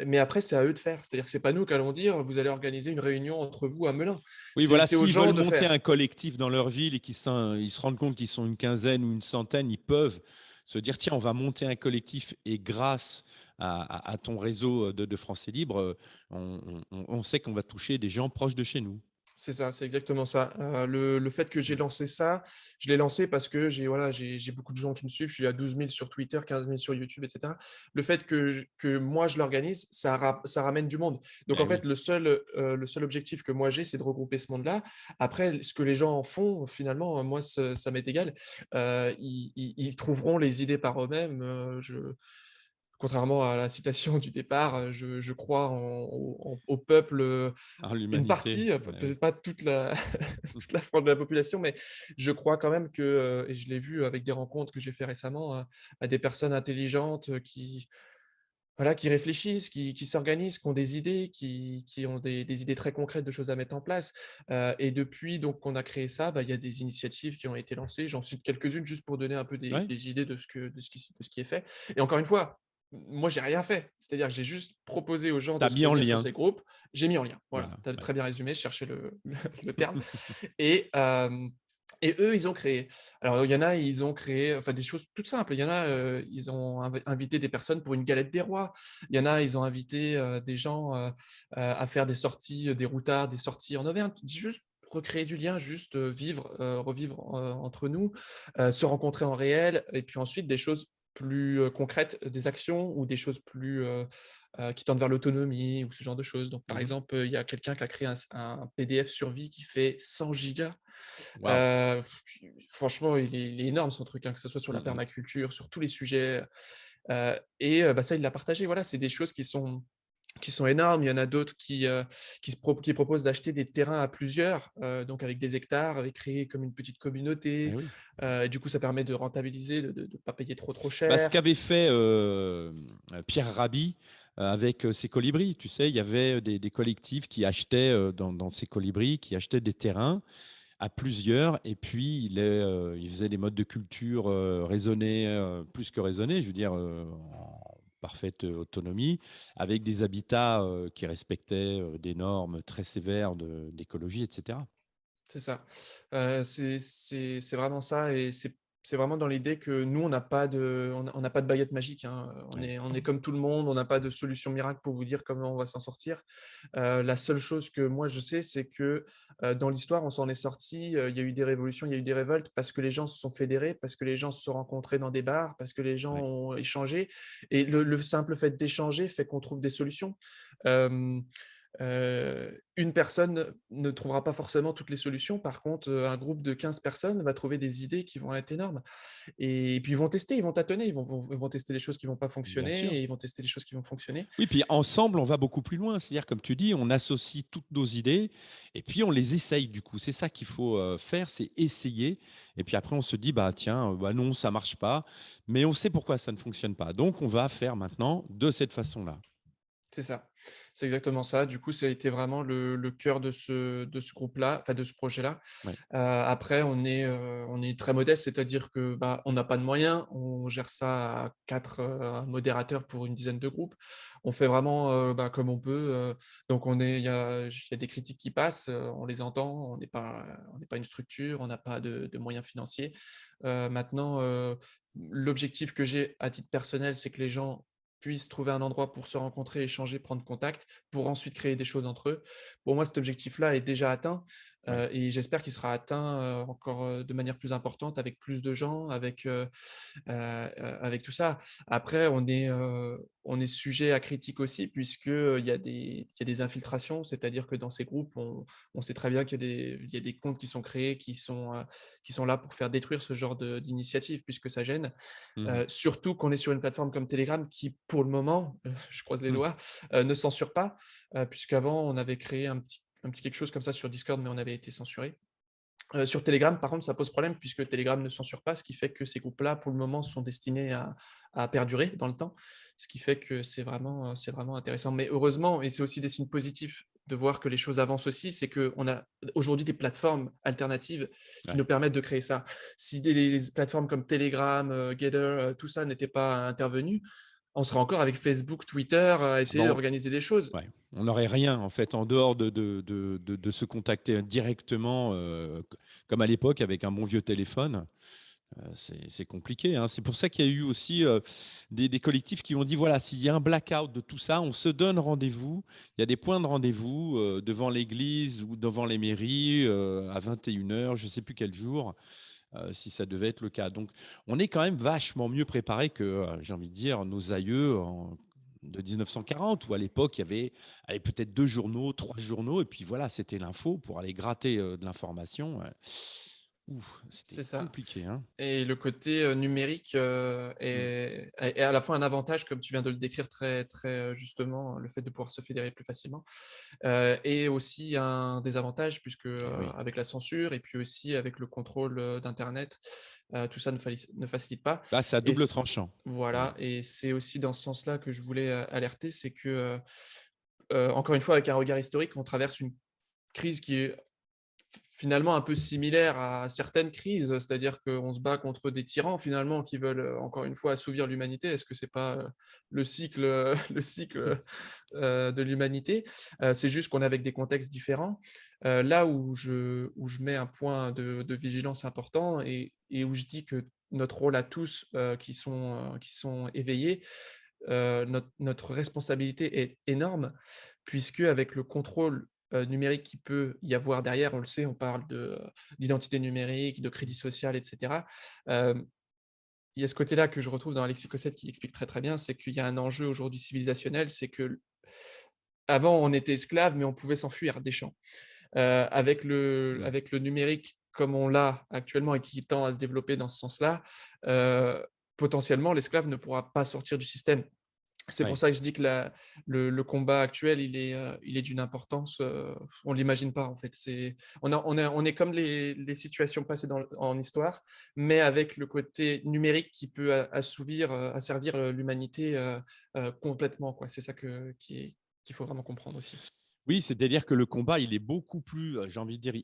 mais après c'est à eux de faire. C'est-à-dire que c'est pas nous qui allons dire: «Vous allez organiser une réunion entre vous à Melun». Oui, voilà, C'est aux s'ils veulent gens de monter un faire. collectif dans leur ville et ils se rendent compte qu'ils sont une quinzaine ou une centaine, ils peuvent se dire: «Tiens, on va monter un collectif» et grâce à ton réseau, de Français Libre, on sait qu'on va toucher des gens proches de chez nous. C'est ça, c'est exactement ça. Le fait que j'ai Mmh. lancé ça, je l'ai lancé parce que voilà, j'ai beaucoup de gens qui me suivent. Je suis à 12 000 sur Twitter, 15 000 sur YouTube et cetera. Le fait que moi je l'organise, ça ramène du monde. Donc en Eh fait, oui. le seul objectif que moi j'ai, c'est de regrouper ce monde-là. Après, ce que les gens en font, finalement, moi ça m'est égal. Ils trouveront les idées par eux-mêmes. Contrairement à la citation du départ, je crois au peuple, Ah, une l'humanité, partie, eh oui. peut-être pas toute la toute la frange de la population, mais je crois quand même que, et je l'ai vu avec des rencontres que j'ai fait récemment, à des personnes intelligentes, qui voilà, qui réfléchissent, qui s'organisent, qui ont des idées, qui ont des idées très concrètes de choses à mettre en place. Et depuis donc qu'on a créé ça, bah, il y a des initiatives qui ont été lancées. J'en cite quelques-unes juste pour donner un peu des Ouais, des idées de ce qui est fait. Et encore une fois, moi j'ai rien fait. C'est-à-dire que j'ai juste proposé aux gens tu de as se mis en réunir sur lien. ces groupes. J'ai mis en lien. Voilà, Voilà, tu as ouais. très bien résumé, je cherchais le terme. Et et eux, ils ont créé. Alors, il y en a, ils ont créé, enfin, des choses toutes simples. Il y en a, ils ont invité des personnes pour une galette des rois. Il y en a, ils ont invité, des gens, à faire des sorties, des routards, des sorties en Auvergne. Juste recréer du lien, juste, vivre, revivre, entre nous, se rencontrer en réel et puis ensuite des choses plus, concrètes, des actions ou des choses plus, qui tendent vers l'autonomie ou ce genre de choses. Donc, par Mmh. exemple, il y a quelqu'un qui a créé un PDF survie qui fait 100 gigas. Waouh! Franchement, il est énorme son truc, hein, que ce soit sur la Mmh mh. permaculture, sur tous les sujets, bah, ça, il l'a partagé. Voilà, c'est des choses qui sont énormes. Il y en a d'autres qui proposent d'acheter des terrains à plusieurs, donc avec des hectares et créer comme une petite Eh communauté, oui. et du coup, ça permet de rentabiliser, de pas payer trop Bah, ce cher. qu'avait fait, Pierre Rabhi, avec, ses colibris. Tu sais, il y avait des collectifs qui achetaient, dans ces colibris, qui achetaient des terrains à plusieurs et puis il faisait des modes de culture, raisonnés, plus que raisonnés, je veux dire, en parfaite, autonomie, avec des habitats, qui respectaient, des normes très sévères d'écologie et cetera. C'est ça. C'est vraiment ça et c'est vraiment dans l'idée que nous, on n'a pas de baguette magique, hein, on Ouais. est on est comme tout le monde, on n'a pas de solution miracle pour vous dire comment on va s'en sortir. La seule chose que moi je sais, c'est que, dans l'histoire, on s'en est sorti. Il y a eu des révolutions, il y a eu des révoltes parce que les gens se sont fédérés, parce que les gens se sont rencontrés dans des bars, parce que les gens Ouais. ont échangé et le simple fait d'échanger fait qu'on trouve des solutions. Hem Une personne ne trouvera pas forcément toutes les solutions. Par contre, un groupe de 15 personnes va trouver des idées qui vont être énormes et puis ils vont tester, ils vont tâtonner, ils vont tester des choses qui vont pas Bien fonctionner sûr. et ils vont tester des choses qui vont fonctionner. Oui, puis ensemble, on va beaucoup plus loin. C'est-à-dire, comme tu dis, on associe toutes nos idées et puis on les essaye du coup. C'est ça qu'il faut faire, c'est essayer. Et puis après, on se dit, bah tiens, bah non, ça marche pas. Mais on sait pourquoi ça ne fonctionne pas. Donc, on va faire maintenant de cette façon-là. C'est ça, c'est exactement ça. Du coup, ça a été vraiment le cœur de ce groupe-là, enfin de ce projet-là. Ouais. Après on est très modeste, c'est-à-dire que, bah, on n'a pas de moyens, on gère ça à 4 modérateurs pour une dizaine de groupes. On fait vraiment, bah, comme on peut, donc il y a des critiques qui passent, on les entend, on n'est pas une structure, on n'a pas de moyens financiers. Maintenant, l'objectif que j'ai à titre personnel, c'est que les gens puissent trouver un endroit pour se rencontrer, échanger, prendre contact, pour ensuite créer des choses entre eux. Pour moi, cet objectif-là est déjà atteint, Ouais. et j'espère qu'il sera atteint, encore, de manière plus importante avec plus de gens, avec tout ça. Après, on est sujet à critique aussi puisque, il y a des infiltrations, c'est-à-dire que dans ces groupes, on sait très bien qu'il y a des comptes qui sont créés, qui sont là pour faire détruire ce genre d'initiative puisque ça gêne. Mmh. Surtout qu'on est sur une plateforme comme Telegram qui, pour le moment, je croise les Mmh. doigts, ne censure pas, puisqu'avant on avait créé un petit quelque chose comme ça sur Discord, mais on avait été censuré. Sur Telegram, par contre, ça pose problème puisque Telegram ne censure pas, ce qui fait que ces groupes-là, pour le moment, sont destinés à perdurer dans le temps. Ce qui fait que c'est vraiment intéressant. Mais heureusement, et c'est aussi des signes positifs de voir que les choses avancent aussi, c'est qu'on a aujourd'hui des plateformes alternatives qui nous Ouais. permettent de créer ça. Si des plateformes comme Telegram, Gather, tout ça n'étaient pas intervenues, on serait encore avec Facebook, Twitter, à Ah essayer bon, d'organiser des choses. ouais, on n'aurait rien en fait en dehors de se contacter directement, comme à l'époque avec un bon vieux téléphone. C'est compliqué, hein. C'est pour ça qu'il y a eu aussi, des collectifs qui ont dit: «Voilà, s'il y a un blackout de tout ça, on se donne rendez-vous». Il y a des points de rendez-vous, devant l'église ou devant les mairies, à 21 heures, je ne sais plus quel jour, si ça devait être le cas. Donc on est quand même vachement mieux préparé que, j'ai envie de dire, nos aïeux de 1940 où à l'époque, il y avait, allez, peut-être 2 journaux, 3 journaux et puis voilà, c'était l'info pour aller gratter, de l'information, c'était C'est ça. compliqué, hein. Et le côté, numérique, Mmh. est à la fois un avantage, comme tu viens de le décrire très très, justement, le fait de pouvoir se fédérer plus facilement, et aussi un désavantage puisque, Eh oui. avec la censure et puis aussi avec le contrôle, d'internet, tout ça ne facilite pas Bah, c'est à et double tranchant. Ouais. voilà, et c'est aussi dans ce sens-là que je voulais, alerter, c'est que, encore une fois, avec un regard historique, on traverse une crise qui est finalement un peu similaire à certaines crises, c'est-à-dire qu'on se bat contre des tyrans finalement qui veulent, encore une fois assouvir l'humanité. Est-ce que c'est pas, le cycle, le cycle, de l'humanité? C'est juste qu'on est avec des contextes différents. Là où je mets un point de vigilance important et où je dis que notre rôle à tous, qui sont éveillés, notre responsabilité est énorme puisque avec le contrôle, numérique qui peut y avoir derrière, on le sait, on parle d'identité numérique, de crédit social et cetera. Hem, il y a ce côté-là que je retrouve dans Alexis Cossette qui l'explique très, très bien, c'est qu'il y a un enjeu aujourd'hui civilisationnel, c'est que avant on était esclave, mais on pouvait s'enfuir des champs. Avec le Mmh. avec le numérique comme on l'a actuellement et qui tend à se développer dans ce sens-là, heu, potentiellement l'esclave ne pourra pas sortir du système. C'est pour Ouais. ça que je dis que le combat actuel, il est d'une importance, on l'imagine pas en fait. On est comme les situations passées en histoire, mais avec le côté numérique qui peut asservir, l'humanité, complètement quoi. C'est ça qu'il faut vraiment comprendre aussi. Oui, c'est-à-dire que le combat, il est beaucoup plus, j'ai envie de dire,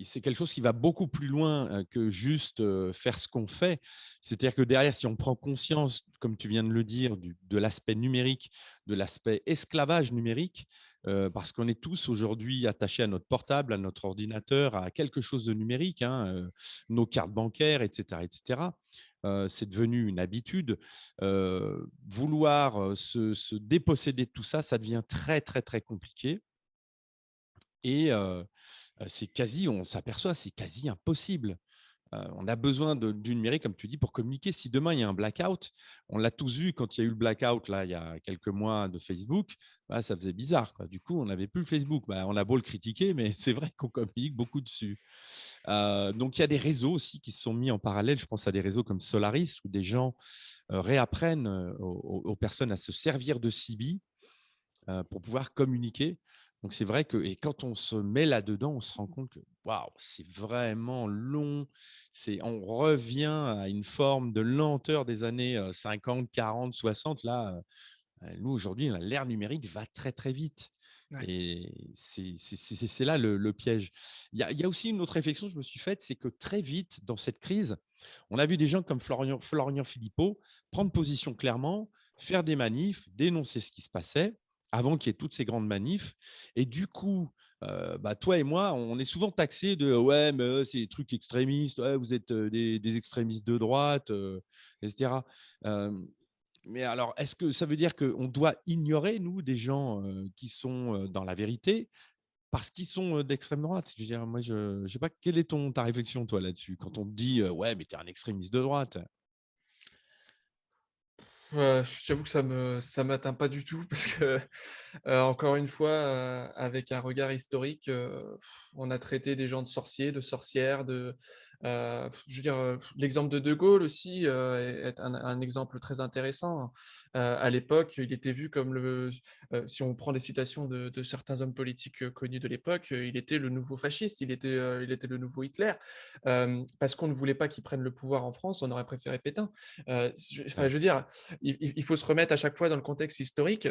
c'est quelque chose qui va beaucoup plus loin, que juste, faire ce qu'on fait. C'est-à-dire que derrière, si on prend conscience, comme tu viens de le dire, de l'aspect numérique, de l'aspect esclavage numérique, parce qu'on est tous aujourd'hui attachés à notre portable, à notre ordinateur, à quelque chose de numérique, hein, nos cartes bancaires et cetera et cetera. C'est devenu une habitude. Vouloir, se déposséder de tout ça, ça devient très, très, très compliqué. Et c'est quasi on s'aperçoit, c'est quasi impossible. On a besoin du numérique, comme tu dis, pour communiquer. Si demain il y a un blackout, on l'a tous vu quand il y a eu le blackout là, il y a quelques mois de Facebook, bah, ça faisait bizarre, quoi. Du coup, on n'avait plus le Facebook. Bah, on a beau le critiquer, mais c'est vrai qu'on communique beaucoup dessus. Donc il y a des réseaux aussi qui se sont mis en parallèle. Je pense à des réseaux comme Solaris où des gens, réapprennent, aux personnes à se servir de Sibi pour pouvoir communiquer. Donc c'est vrai que et quand on se met là-dedans, on se rend compte que waouh, c'est vraiment long. On revient à une forme de lenteur des années 50, 40, 60. Là, Nous, aujourd'hui, l'ère numérique va très, très vite Ouais. et c'est là le piège. Il y a aussi une autre réflexion que je me suis faite, c'est que très vite, dans cette crise, on a vu des gens comme Florian Philippot prendre position clairement, faire des manifs, dénoncer ce qui se passait avant qu'il y ait toutes ces grandes manifs et du coup, toi et moi, on est souvent taxés de: «Ouais, mais c'est des trucs extrémistes, ouais, vous êtes, des extrémistes de droite», et cetera. Hem Mais alors, est-ce que ça veut dire qu'on doit ignorer, nous, des gens, qui sont, dans la vérité parce qu'ils sont, d'extrême droite? Je veux dire, moi, je ne sais pas, quelle est ta réflexion, toi, là-dessus? Quand on te dit: «Ouais, mais tu es un extrémiste de droite». J'avoue que ça m'atteint pas du tout parce que, encore une fois, avec un regard historique, on a traité des gens de sorciers, de sorcières, je veux dire, l'exemple de Gaulle aussi, est un exemple très intéressant. À l'époque, il était vu comme si on prend des citations de certains hommes politiques, connus de l'époque, il était le nouveau fasciste, il était le nouveau Hitler. Parce qu'on ne voulait pas qu'il prenne le pouvoir en France, on aurait préféré Pétain. Enfin, Ouais. je veux dire, il faut se remettre à chaque fois dans le contexte historique.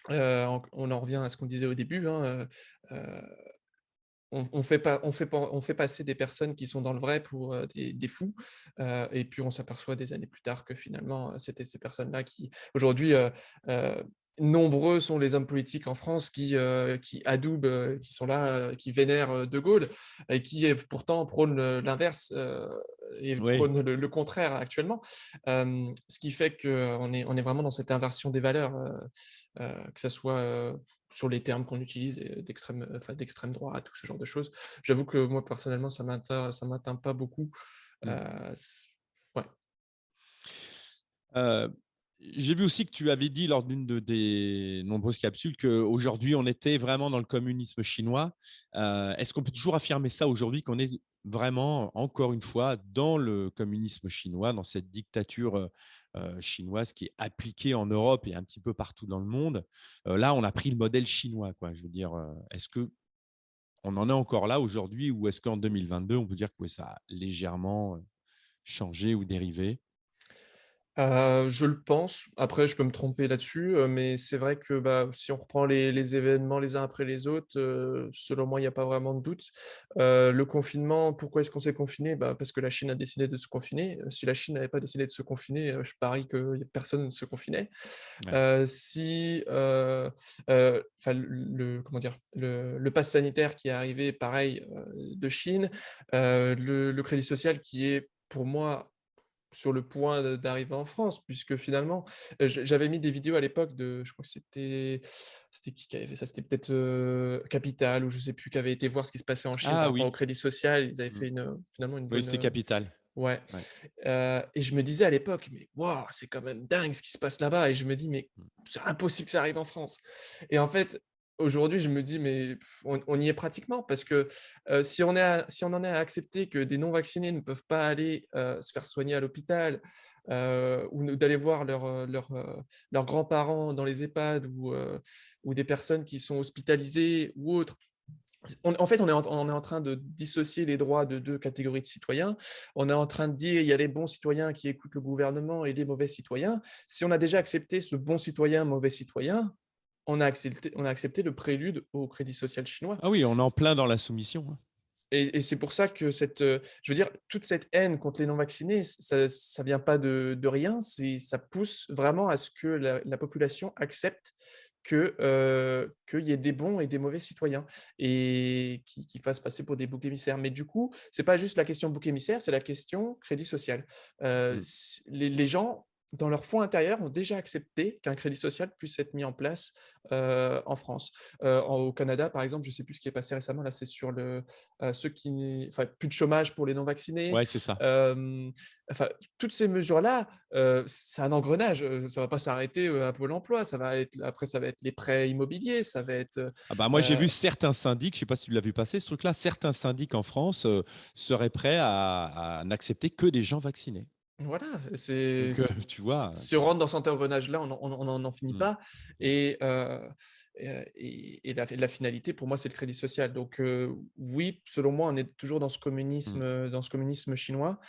On en revient à ce qu'on disait au début, hein, heu, on fait passer des personnes qui sont dans le vrai pour, des fous, et puis on s'aperçoit des années plus tard que finalement, c'était ces personnes-là qui aujourd'hui, heu, nombreux sont les hommes politiques en France qui adoubent, qui sont là, qui vénèrent, De Gaulle et qui, pourtant prônent, l'inverse, et Oui. prônent le contraire actuellement. Ce qui fait qu'on est vraiment dans cette inversion des valeurs, que ça soit, sur les termes qu'on utilise et d'extrême droite ou ce genre de choses. J'avoue que moi personnellement ça m'atteint pas beaucoup, Mmh. s ouais. Heu, j'ai vu aussi que tu avais dit lors d'une de tes nombreuses capsules qu'aujourd'hui, on était vraiment dans le communisme chinois. Est-ce qu'on peut toujours affirmer ça aujourd'hui, qu'on est vraiment, encore une fois, dans le communisme chinois, dans cette dictature, chinoise qui est appliquée en Europe et un petit peu partout dans le monde? Là, on a pris le modèle chinois, quoi. Je veux dire, est-ce qu'on en est encore là aujourd'hui ou est-ce qu'en 2022, on peut dire que ouais, ça a légèrement, changé ou dérivé? Je le pense. Après, je peux me tromper là-dessus, mais c'est vrai que, bah, si on reprend les événements les uns après les autres, selon moi, il y a pas vraiment de doute. Le confinement, pourquoi est-ce qu'on s'est confiné? Bah, parce que la Chine a décidé de se confiner. Si la Chine n'avait pas décidé de se confiner, je parie que personne ne se confinait. Ouais. Enfin comment dire? Le pass sanitaire qui est arrivé pareil, de Chine, le crédit social qui est pour moi sur le point d'arriver en France puisque finalement, j'avais mis des vidéos à l'époque je crois que c'était qui avait fait ça? C'était peut-être, Capital ou je sais plus, qui avait été voir ce qui se passait en Chine par Ah rapport au oui. crédit social. Ils avaient Mmh. fait finalement une Oui, bonne, c'était Capital. ouais, Ouais. et je me disais à l'époque: «Mais waouh, c'est quand même dingue ce qui se passe là-bas» et je me dis: «Mais Mmh. c'est impossible que ça arrive en France» et en fait, aujourd'hui, je me dis: «Mais on y est pratiquement» parce que, si on en est à accepter que des non vaccinés ne peuvent pas aller, se faire soigner à l'hôpital, ou d'aller voir leurs grands-parents dans les EHPAD ou des personnes qui sont hospitalisées ou autres. En fait, on est en train de dissocier les droits de 2 catégories de citoyens. On est en train de dire: «Il y a les bons citoyens qui écoutent le gouvernement et les mauvais citoyens». Si on a déjà accepté ce bon citoyen, mauvais citoyen, on a accepté le prélude au crédit social chinois Ah oui, on est en plein dans la soumission, hein. et c'est pour ça que je veux dire, toute cette haine contre les non vaccinés, ça vient pas de rien, ça pousse vraiment à ce que la population accepte qu'il y ait des bons et des mauvais citoyens et qui fassent passer pour des boucs émissaires. Mais du coup, c'est pas juste la question bouc émissaire, c'est la question crédit social. Mmh. S les gens, dans leur fond intérieur, ont déjà accepté qu'un crédit social puisse être mis en place, en France. Au Canada, par exemple, je sais plus ce qui est passé récemment, là, c'est sur ceux qui enfin, plus de chômage pour les non vaccinés, Ouais, c'est ça. hem, enfin, toutes ces mesures-là, c'est un engrenage, ça va pas s'arrêter, à Pôle emploi, ça va être les prêts immobiliers, ça va être, Ah bah, moi, j'ai vu certains syndics, je ne sais pas si tu l'as vu passer ce truc-là, certains syndics en France, seraient prêts à n'accepter que des gens vaccinés. voilà, Donc, tu vois? si on rentre dans cet engrenage-là, on n'en finit Mmh. pas et la finalité pour moi, c'est le crédit social. Donc oui, selon moi, on est toujours dans ce Mmh. communisme chinois.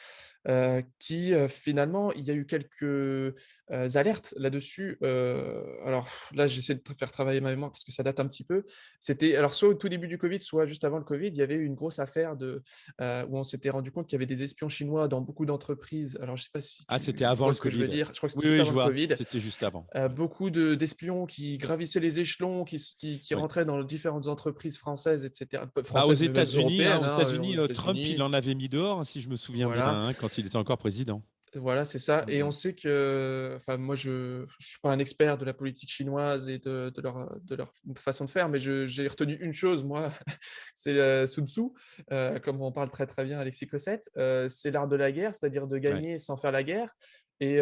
qui, finalement, il y a eu quelques, alertes là-dessus. Alors là, j'essaie de faire travailler ma mémoire parce que ça date un petit peu. C'était alors soit au tout début du covid, soit juste avant le covid, il y avait eu une grosse affaire où on s'était rendu compte qu'il y avait des espions chinois dans beaucoup d'entreprises. Alors je ne sais pas si Ah, c'était tu avant vois le ce que je veux Covid. dire? Je crois que Oui, c'était juste oui, avant je le vois. covid. C'était juste avant. Beaucoup d'espions qui gravissaient les échelons, qui Oui. rentraient dans les différentes entreprises françaises et cetera, peu Bah, aux françaises, mais même États-Unis, hein, européennes, aux aux États-Unis, Trump, il États-Unis. en avait mis dehors, hein, si je me souviens bien, Voilà. hein, quand il était encore président. Voilà, c'est ça et on Mmh. sait que enfin moi je suis pas un expert de la politique chinoise et de leur façon de faire, mais j'ai retenu une chose moi, c'est, Sun Tzu, comme on parle très, très bien Alexis Cossette, c'est l'art de la guerre, c'est-à-dire de Ouais. gagner sans faire la guerre et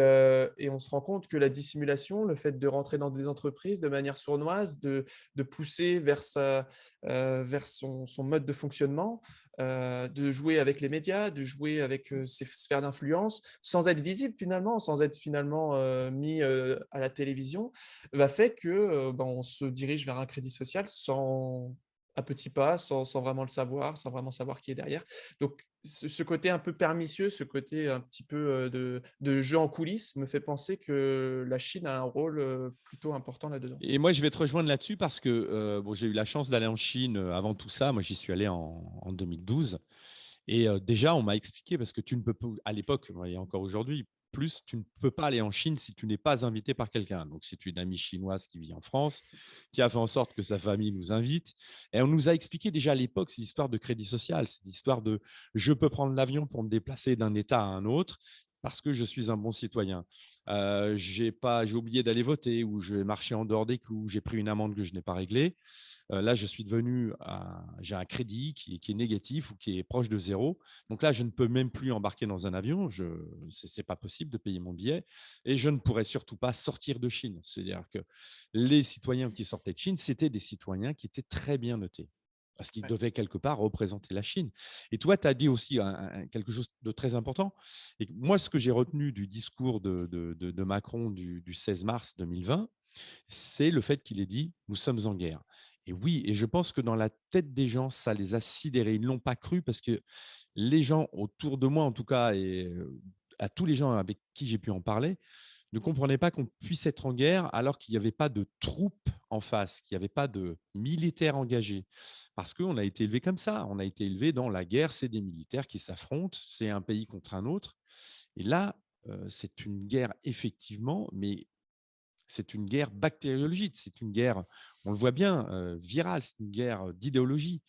on se rend compte que la dissimulation, le fait de rentrer dans des entreprises de manière sournoise, de pousser vers son mode de fonctionnement, de jouer avec les médias, de jouer avec, ces sphères d'influence, sans être visible finalement, sans être finalement, mis, à la télévision, fait que, on se dirige vers un crédit social à petits pas, sans vraiment le savoir, sans vraiment savoir qui est derrière. Donc ce côté un peu pernicieux, ce côté un petit peu, de jeu en coulisses me fait penser que la Chine a un rôle, plutôt important là-dedans. Et moi, je vais te rejoindre là-dessus parce que bon, j'ai eu la chance d'aller en Chine avant tout ça. Moi, j'y suis allé en 2012. Et déjà, on m'a expliqué, parce que tu ne peux pas, à l'époque, et encore aujourd'hui, plus, tu ne peux pas aller en Chine si tu n'es pas invité par quelqu'un. Donc, c'est une amie chinoise qui vit en France, qui a fait en sorte que sa famille nous invite. Et on nous a expliqué déjà à l'époque, c'est l'histoire de crédit social, c'est l'histoire de je peux prendre l'avion pour me déplacer d'un État à un autre parce que je suis un bon citoyen. J'ai oublié d'aller voter, ou j'ai marché en dehors des clous, j'ai pris une amende que je n'ai pas réglée. Là, je suis j'ai un crédit qui est négatif ou qui est proche de zéro. Donc là, je ne peux même plus embarquer dans un avion. Ce n'est pas possible de payer mon billet. Et je ne pourrais surtout pas sortir de Chine. C'est-à-dire que les citoyens qui sortaient de Chine, c'était des citoyens qui étaient très bien notés, parce qu'ils Ouais. devaient quelque part représenter la Chine. Et toi, tu as dit aussi quelque chose de très important. Et moi, ce que j'ai retenu du discours de Macron du 16 mars 2020, c'est le fait qu'il ait dit: «Nous sommes en guerre». Et oui, et je pense que dans la tête des gens, ça les a sidérés. Ils ne l'ont pas cru, parce que les gens autour de moi, en tout cas, et à tous les gens avec qui j'ai pu en parler, ne comprenaient pas qu'on puisse être en guerre alors qu'il n'y avait pas de troupes en face, qu'il n'y avait pas de militaires engagés. Parce qu'on a été élevé comme ça. On a été élevé dans la guerre, c'est des militaires qui s'affrontent, c'est un pays contre un autre. Et là, c'est une guerre effectivement, mais c'est une guerre bactériologique, c'est une guerre, on le voit bien, virale, c'est une guerre d'idéologie.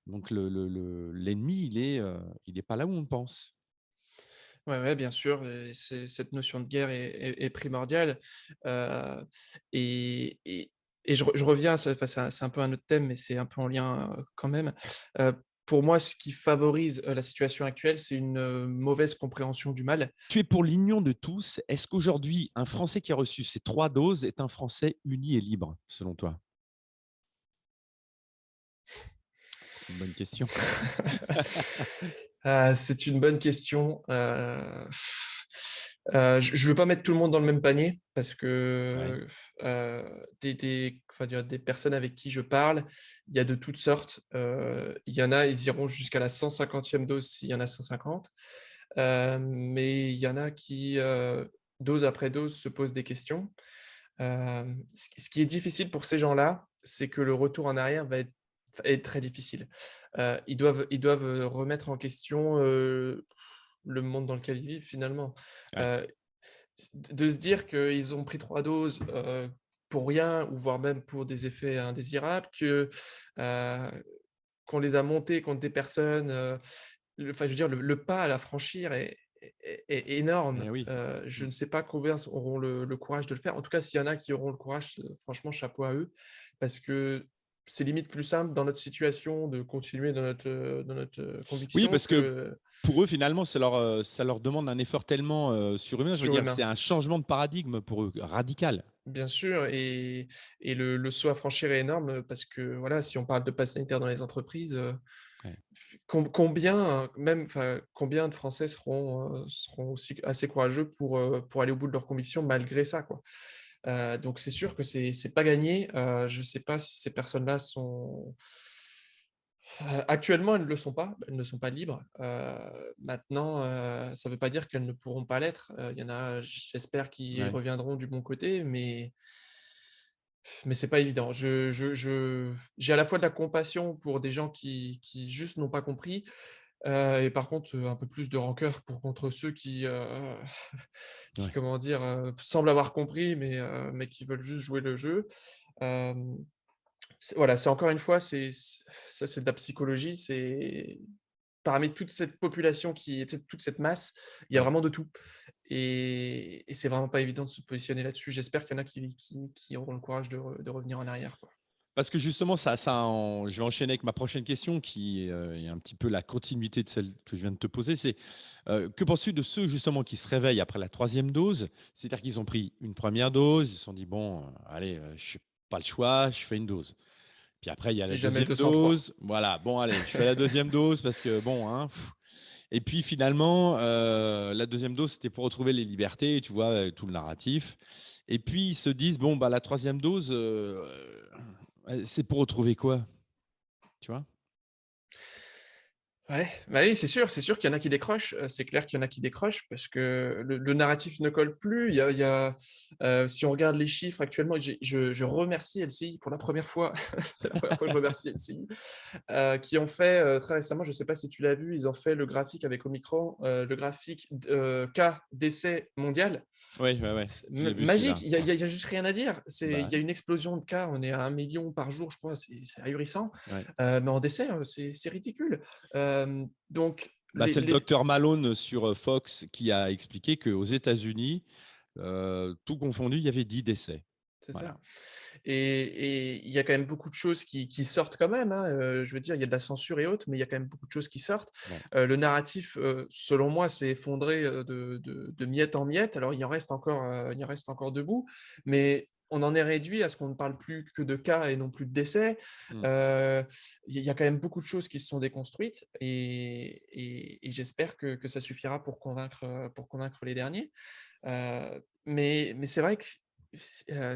Donc l'ennemi, il est pas là où on pense. Ouais, ouais, bien sûr, et cette notion de guerre est primordiale, heu et et je reviens, enfin, c'est un peu un autre thème, mais c'est un peu en lien, quand même. Heu, pour moi, ce qui favorise, la situation actuelle, c'est une, mauvaise compréhension du mal. Tu es pour l'union de tous. Est-ce qu'aujourd'hui, un Français qui a reçu ces 3 doses est un Français uni et libre, selon toi? C'est une bonne question. C'est une bonne question, je veux pas mettre tout le monde dans le même panier parce Ouais, que, enfin, dire des personnes avec qui je parle, il y a de toutes sortes, il y en a, ils iront jusqu'à la 150e dose s'il y en a 150, mais il y en a qui, dose après dose, se posent des questions. Ce qui est difficile pour ces gens-là, c'est que le retour en arrière va être très difficile. Ils doivent, remettre en question, le monde dans lequel ils vivent finalement. ouais. Heu, de se dire qu'ils ont pris 3 doses, pour rien ou voire même pour des effets indésirables, heu, qu'on les a montés contre des personnes, enfin je veux dire le pas à la franchir est énorme. Eh oui. Je Mmh. ne sais pas combien auront le courage de le faire. En tout cas, s'il y en a qui auront le courage, franchement chapeau à eux, parce que c'est limite plus simple dans notre situation de continuer dans notre Oui, conviction parce que que pour eux, finalement, ça leur demande un effort tellement, surhumain. Je veux dire, surhumain. c'est un changement de paradigme pour eux, radical. Bien sûr et le saut à franchir est énorme, parce que voilà, si on parle de passe sanitaire dans les entreprises, Ouais. combien, même enfin, combien de Français seront aussi assez courageux pour aller au bout de leurs convictions malgré ça, quoi? Donc c'est sûr que c'est pas gagné. Je sais pas si ces personnes-là Actuellement, elles ne le sont pas, elles ne sont pas libres. Maintenant, ça ne veut pas dire qu'elles ne pourront pas l'être. Il y en a, j'espère, qui Ouais. reviendront du bon côté, mais c'est pas évident. J'ai à la fois de la compassion pour des gens qui juste n'ont pas compris, et par contre, un peu plus de rancœur contre ceux qui, Ouais. comment dire, semblent avoir compris, mais qui veulent juste jouer le jeu. Hem voilà, c'est encore une fois, ça, c'est de la psychologie, c'est parmi toute cette population toute cette masse, il y a Ouais. vraiment de tout et c'est vraiment pas évident de se positionner là-dessus. J'espère qu'il y en a qui auront le courage de revenir en arrière, quoi. Parce que justement, je vais enchaîner avec ma prochaine question qui est un petit peu la continuité de celle que je viens de te poser. C'est que penses-tu de ceux justement qui se réveillent après la troisième dose? C'est-à-dire qu'ils ont pris une première dose, ils se sont dit, bon, allez, je n'ai pas le choix, je fais une dose. Puis après, il y a Et la jamais deuxième 203. dose. Voilà, bon, allez, je fais la deuxième dose parce que bon, hein. Et puis finalement, la deuxième dose, c'était pour retrouver les libertés, tu vois, tout le narratif. Et puis ils se disent, bon, bah, la troisième dose, c'est pour retrouver quoi? Tu vois? Ouais, bah, oui, c'est sûr qu'il y en a qui décrochent, c'est clair qu'il y en a qui décrochent parce que le narratif ne colle plus. Si on regarde les chiffres actuellement, je remercie LCI pour la première fois, c'est la première fois que je remercie LCI, qui ont fait, très récemment, je ne sais pas si tu l'as vu, ils ont fait le graphique avec Omicron, le graphique cas décès mondial. Oui, ouais, ouais, C'est je l'ai vu magique, celui-là. il y a juste rien à dire. Il Bah, y a une explosion de cas, on est à 1 million par jour, je crois, c'est ahurissant. ouais. Mais en décès, c'est ridicule. Donc Bah, c'est le les docteur Malone sur Fox qui a expliqué qu'aux États-Unis, tout confondu, il y avait 10 décès. c'est Voilà. ça. Et il y a quand même beaucoup de choses qui sortent quand même, hein, je veux dire, il y a de la censure et autres, mais il y a quand même beaucoup de choses qui sortent. Ouais. Le narratif, selon moi, s'est effondré, de miette en miette. Alors il en reste encore debout, mais on en est réduit à ce qu'on ne parle plus que de cas et non plus de décès. Mmh. Il y a quand même beaucoup de choses qui se sont déconstruites et j'espère que ça suffira pour convaincre les derniers. Mais c'est vrai que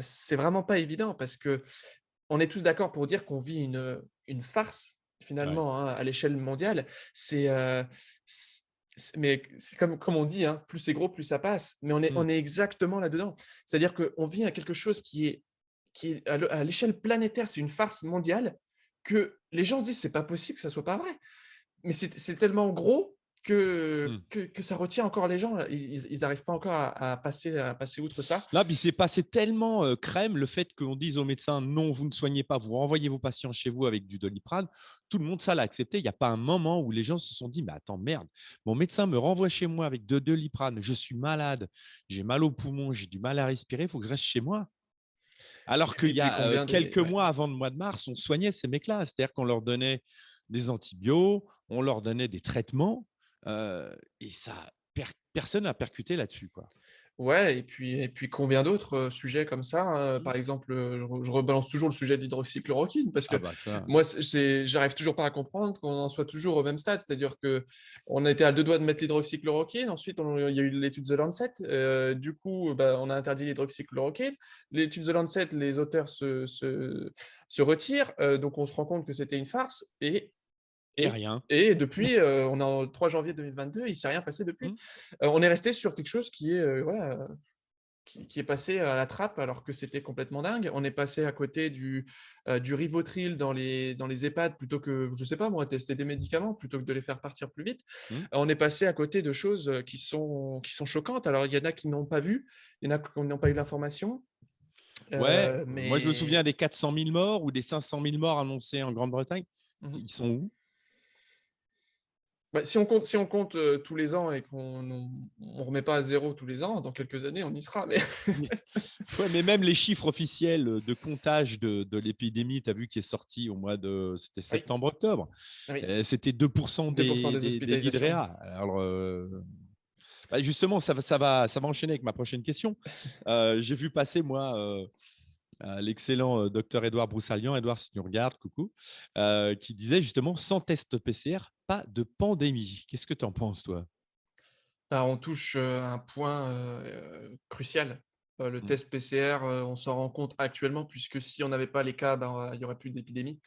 c'est vraiment pas évident parce qu'on est tous d'accord pour dire qu'on vit une farce Ouais. finalement, hein, à l'échelle mondiale. C'est, mais c'est comme on dit, hein, plus c'est gros, plus ça passe. Mais Mmh. on est exactement là-dedans. C'est-à-dire qu'on vit à quelque chose qui est à l'échelle planétaire, c'est une farce mondiale que les gens se disent: «C'est pas possible que ça soit pas vrai». Mais c'est tellement gros Mmh. que ça retient encore les gens là. Ils arrivent pas encore à passer outre ça. Là, puis c'est passé tellement crème le fait qu'on dise aux médecins non, vous ne soignez pas, vous renvoyez vos patients chez vous avec du Doliprane. Tout le monde ça l'a accepté. Il n'y a pas un moment où les gens se sont dit mais attends merde, mon médecin me renvoie chez moi avec de Doliprane, je suis malade, j'ai mal aux poumons, j'ai du mal à respirer, il faut que je reste chez moi. Alors qu'il Et y puis a combien des quelques ouais. mois avant le mois de mars, on soignait ces mecs-là, c'est-à-dire qu'on leur donnait des antibiotiques, on leur donnait des traitements et ça personne n'a percuté là-dessus quoi. Ouais et puis combien d'autres, sujets comme ça, hein? Mmh. Par exemple, je rebalance toujours le sujet de l'hydroxychloroquine parce Ah que bah ça. moi j'arrive toujours pas à comprendre qu'on en soit toujours au même stade. C'est-à-dire qu'on a été à 2 doigts de mettre l'hydroxychloroquine, ensuite il y a eu l'étude The Lancet, du coup, bah, on a interdit l'hydroxychloroquine. L'étude The Lancet, les auteurs se retirent, donc on se rend compte que c'était une farce Et et rien. et depuis, on est en 3 janvier 2022, il s'est rien passé depuis. Mmh. On est resté sur quelque chose qui est, voilà, qui est passé à la trappe alors que c'était complètement dingue. On est passé à côté du Rivotril dans les EHPAD plutôt que, je sais pas moi, tester des médicaments plutôt que de les faire partir plus vite. Mmh. On est passé à côté de choses, qui sont choquantes. Alors il y en a qui n'ont pas vu, il y en a qui n'ont pas eu l'information, Ouais, moi je me souviens mais des 400 000 morts ou des 500 000 morts annoncés en Grande-Bretagne. mmh Ils sont où? bah, si on compte, tous les ans et qu'on remet pas à zéro tous les ans, dans quelques années, on y sera, mais Mais ouais, mais même les chiffres officiels de comptage de l'épidémie, tu as vu qui est sorti au mois de c'était oui, septembre-octobre, oui, c'était 2 2 des lits de hospitalisations. réa. Alors, bah, justement, ça va enchaîner avec ma prochaine question. J'ai vu passer moi, l'excellent docteur Édouard Broussalian, Édouard, si tu regardes, coucou, qui disait justement sans test PCR, pas de pandémie. Qu'est-ce que tu en penses, toi? Bah, on touche, un point, crucial. Le test PCR, on s'en rend compte actuellement puisque si on n'avait pas les cas, ben, il y aurait plus d'épidémie.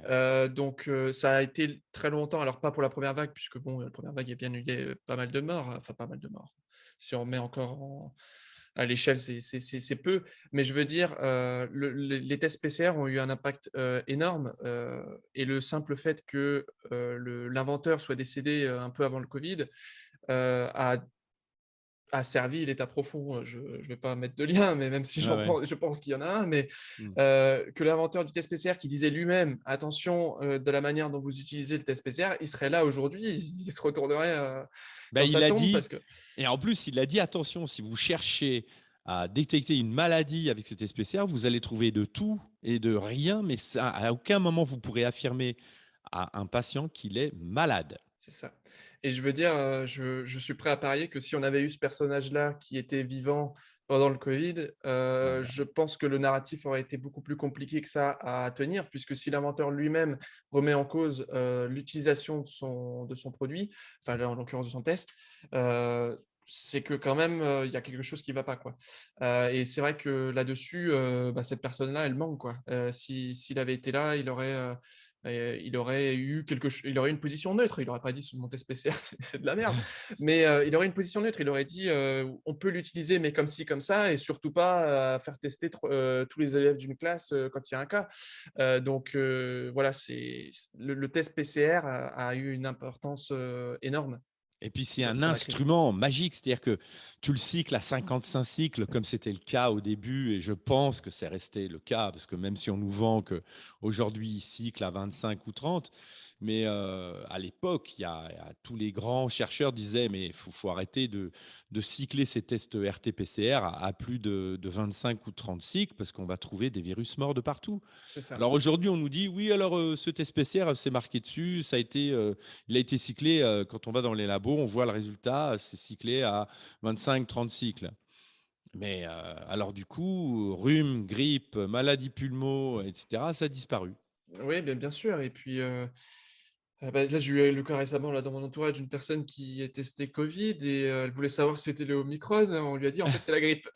Donc ça a été très longtemps, alors pas pour la première vague puisque bon, la première vague, il y a bien eu pas mal de morts, enfin pas mal de morts. Si on met encore à l'échelle, c'est peu, mais je veux dire, les tests PCR ont eu un impact, énorme, et le simple fait que, l'inventeur soit décédé, un peu avant le covid, a servi l'état profond, je vais pas mettre de lien, mais même si Ouais, ouais. je pense qu'il y en a un, mais Mmh. que l'inventeur du test PCR qui disait lui-même: «Attention, de la manière dont vous utilisez le test PCR», il serait là aujourd'hui, il se retournerait, Bah, dans il sa a tombe parce dit que et en plus, il a dit: «Attention, si vous cherchez à détecter une maladie avec cet PCR, vous allez trouver de tout et de rien, mais ça à aucun moment vous pourrez affirmer à un patient qu'il est malade». c'est ça et je veux dire, je suis prêt à parier que si on avait eu ce personnage-là qui était vivant pendant le covid, Voilà. je pense que le narratif aurait été beaucoup plus compliqué que ça à tenir puisque si l'inventeur lui-même remet en cause, l'utilisation de son produit, enfin là, en l'occurrence de son test, c'est que quand même, il y a quelque chose qui ne va pas, quoi. Et c'est vrai que là-dessus, bah, cette personne-là, elle manque, quoi. S'il avait été là, il aurait une position neutre. Il aurait pas dit: «Ce mon test PCR, c'est de la merde». Mais, il aurait une position neutre. Il aurait dit, «On peut l'utiliser, mais comme ci, comme ça et surtout pas, faire tester tous les élèves d'une classe, quand il y a un cas». Donc, voilà, le test PCR a eu une importance, énorme Et puis c'est un dans la crise. instrument magique, c'est-à-dire que tu le cycles à 55 cycles comme c'était le cas au début et je pense que c'est resté le cas parce que même si on nous vend qu'aujourd'hui il cycle à 25 ou 30, mais à l'époque, il y a tous les grands chercheurs disaient: «Mais il faut arrêter de cycler ces tests RT-PCR à plus de 25 ou 30 cycles parce qu'on va trouver des virus morts de partout». C'est ça. Alors aujourd'hui, on nous dit: «Oui, alors, ce test PCR, c'est marqué dessus, ça a été, il a été cyclé», quand on va dans les labos, on voit le résultat, c'est cyclé à 25-30 cycles. Mais, alors du coup, rhume, grippe, maladie pulmo et cetera, ça a disparu. Oui, bien sûr et puis, bah, là, j'ai eu le cas récemment là dans mon entourage d'une personne qui est testée covid et elle voulait savoir si c'était le Omicron. On lui a dit: «En fait, c'est la grippe».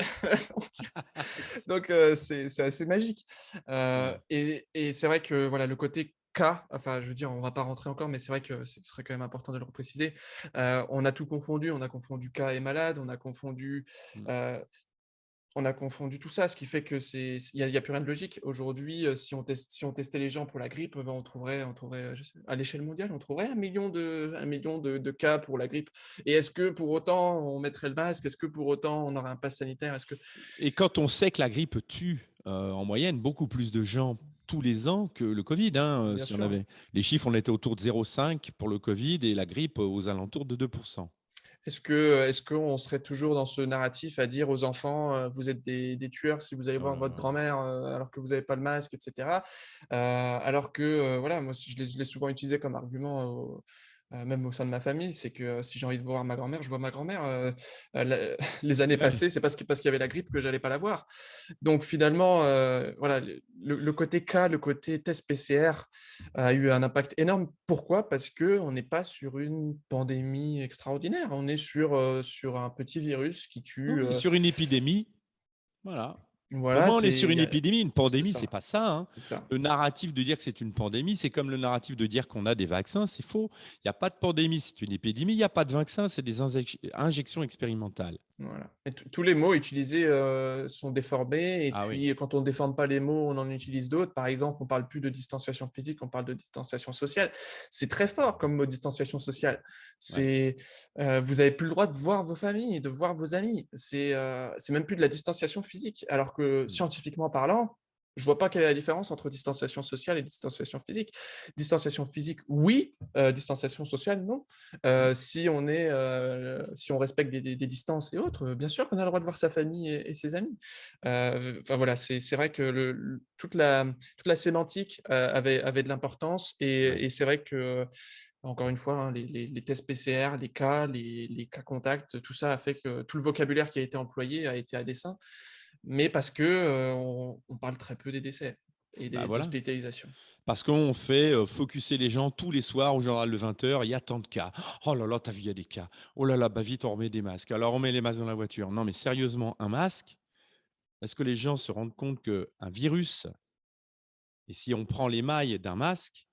Donc c'est assez magique. Ouais. Et c'est vrai que voilà, le côté cas, enfin je veux dire, on va pas rentrer encore, mais c'est vrai que ce serait quand même important de le repréciser. On a tout confondu, on a confondu cas et malade, Mmh. heu, on a confondu tout ça, ce qui fait que il y a plus rien de logique. Aujourd'hui, si on testait les gens pour la grippe, ben, on trouverait, je sais à l'échelle mondiale, on trouverait un million de cas pour la grippe et est-ce que pour autant on mettrait le masque? Est-ce que pour autant on aurait un pass sanitaire? Est-ce que Et quand on sait que la grippe tue, en moyenne beaucoup plus de gens tous les ans que le covid, hein, bien si on sûr. avait les chiffres, on était autour de 0,5 pour le covid et la grippe aux alentours de 2. Est-ce qu'on serait toujours dans ce narratif à dire aux enfants, «Vous êtes des tueurs si vous allez Oh voir là votre là. grand-mère, alors que vous n'avez pas le masque» et cetera. Alors que, voilà, moi je l'ai souvent utilisé comme argument même au sein de ma famille. C'est que, si j'ai envie de voir ma grand-mère, je vois ma grand-mère, la les années Ouais. passées, c'est parce qu'il y avait la grippe que j'allais pas la voir. Donc finalement, voilà, le côté cas, le côté test PCR a eu un impact énorme. Pourquoi? Parce qu'on n'est pas sur une pandémie extraordinaire. On est sur un petit virus qui Oui, tue, oui, sur une épidémie, voilà. Pour voilà, moi, on est c'est sur il une y a épidémie. Une c'est pandémie, c'est ça, pas ça, hein. c'est ça. Le narratif de dire que c'est une pandémie, c'est comme le narratif de dire qu'on a des vaccins, c'est faux. Il y a pas de pandémie, c'est une épidémie. Il y a pas de vaccin, c'est des injections expérimentales. Voilà et tous les mots utilisés, sont déformés et Ah oui, puis quand on ne déforme pas les mots, on en utilise d'autres. Par exemple, on parle plus de distanciation physique, on parle de distanciation sociale. C'est très fort comme mot distanciation sociale. ouais. C'est, vous avez plus le droit de voir vos familles, de voir vos amis. C'est même plus de la distanciation physique alors que Mmh. scientifiquement parlant, je vois pas quelle est la différence entre distanciation sociale et distanciation physique. Distanciation physique, oui, distanciation sociale, non. Mmh. Si on respecte des distances et autres, bien sûr qu'on a le droit de voir sa famille et ses amis. Enfin voilà, c'est vrai que toute la sémantique, avait de l'importance Ouais. et c'est vrai que, encore une fois, hein, les tests PCR, les cas contacts, tout ça a fait que tout le vocabulaire qui a été employé a été à dessein, mais parce que, on parle très peu des décès et Bah, des voilà. hospitalisations. Parce qu'on fait, focuser les gens tous les soirs au journal de 20 heures. Il y a tant de cas. «Oh là là, tu as vu, il y a des cas. Oh là là, bah, vite, on remet des masques. Alors on met les masques dans la voiture». Non mais sérieusement, un masque, est-ce que les gens se rendent compte qu'un virus Et si on prend les mailles d'un masque,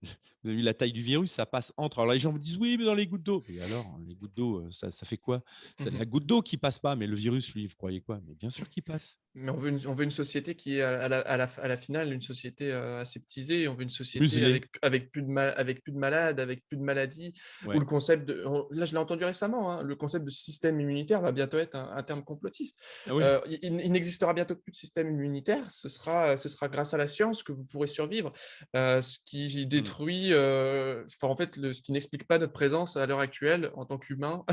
vous avez vu la taille du virus, ça passe entre. Alors les gens vous disent oui, mais dans les gouttes d'eau. Et alors, les gouttes d'eau, ça fait quoi? C'est Mmh. la goutte d'eau qui passe pas, mais le virus, lui, vous croyez quoi? Mais bien sûr qu'il passe. Mais on veut une société qui est à la finale, une société, aseptisée. On veut une société Muselé. avec plus de malades, avec plus de maladies, où Ouais. le concept de là, je l'ai entendu récemment, hein, le concept de système immunitaire va bientôt être un terme complotiste. Ah oui. Il n'existera bientôt plus de système immunitaire, ce sera grâce à la science que vous pourrez survivre. Ce qui Hmm. détruit, enfin, en fait, ce qui n'explique pas notre présence à l'heure actuelle en tant qu'humain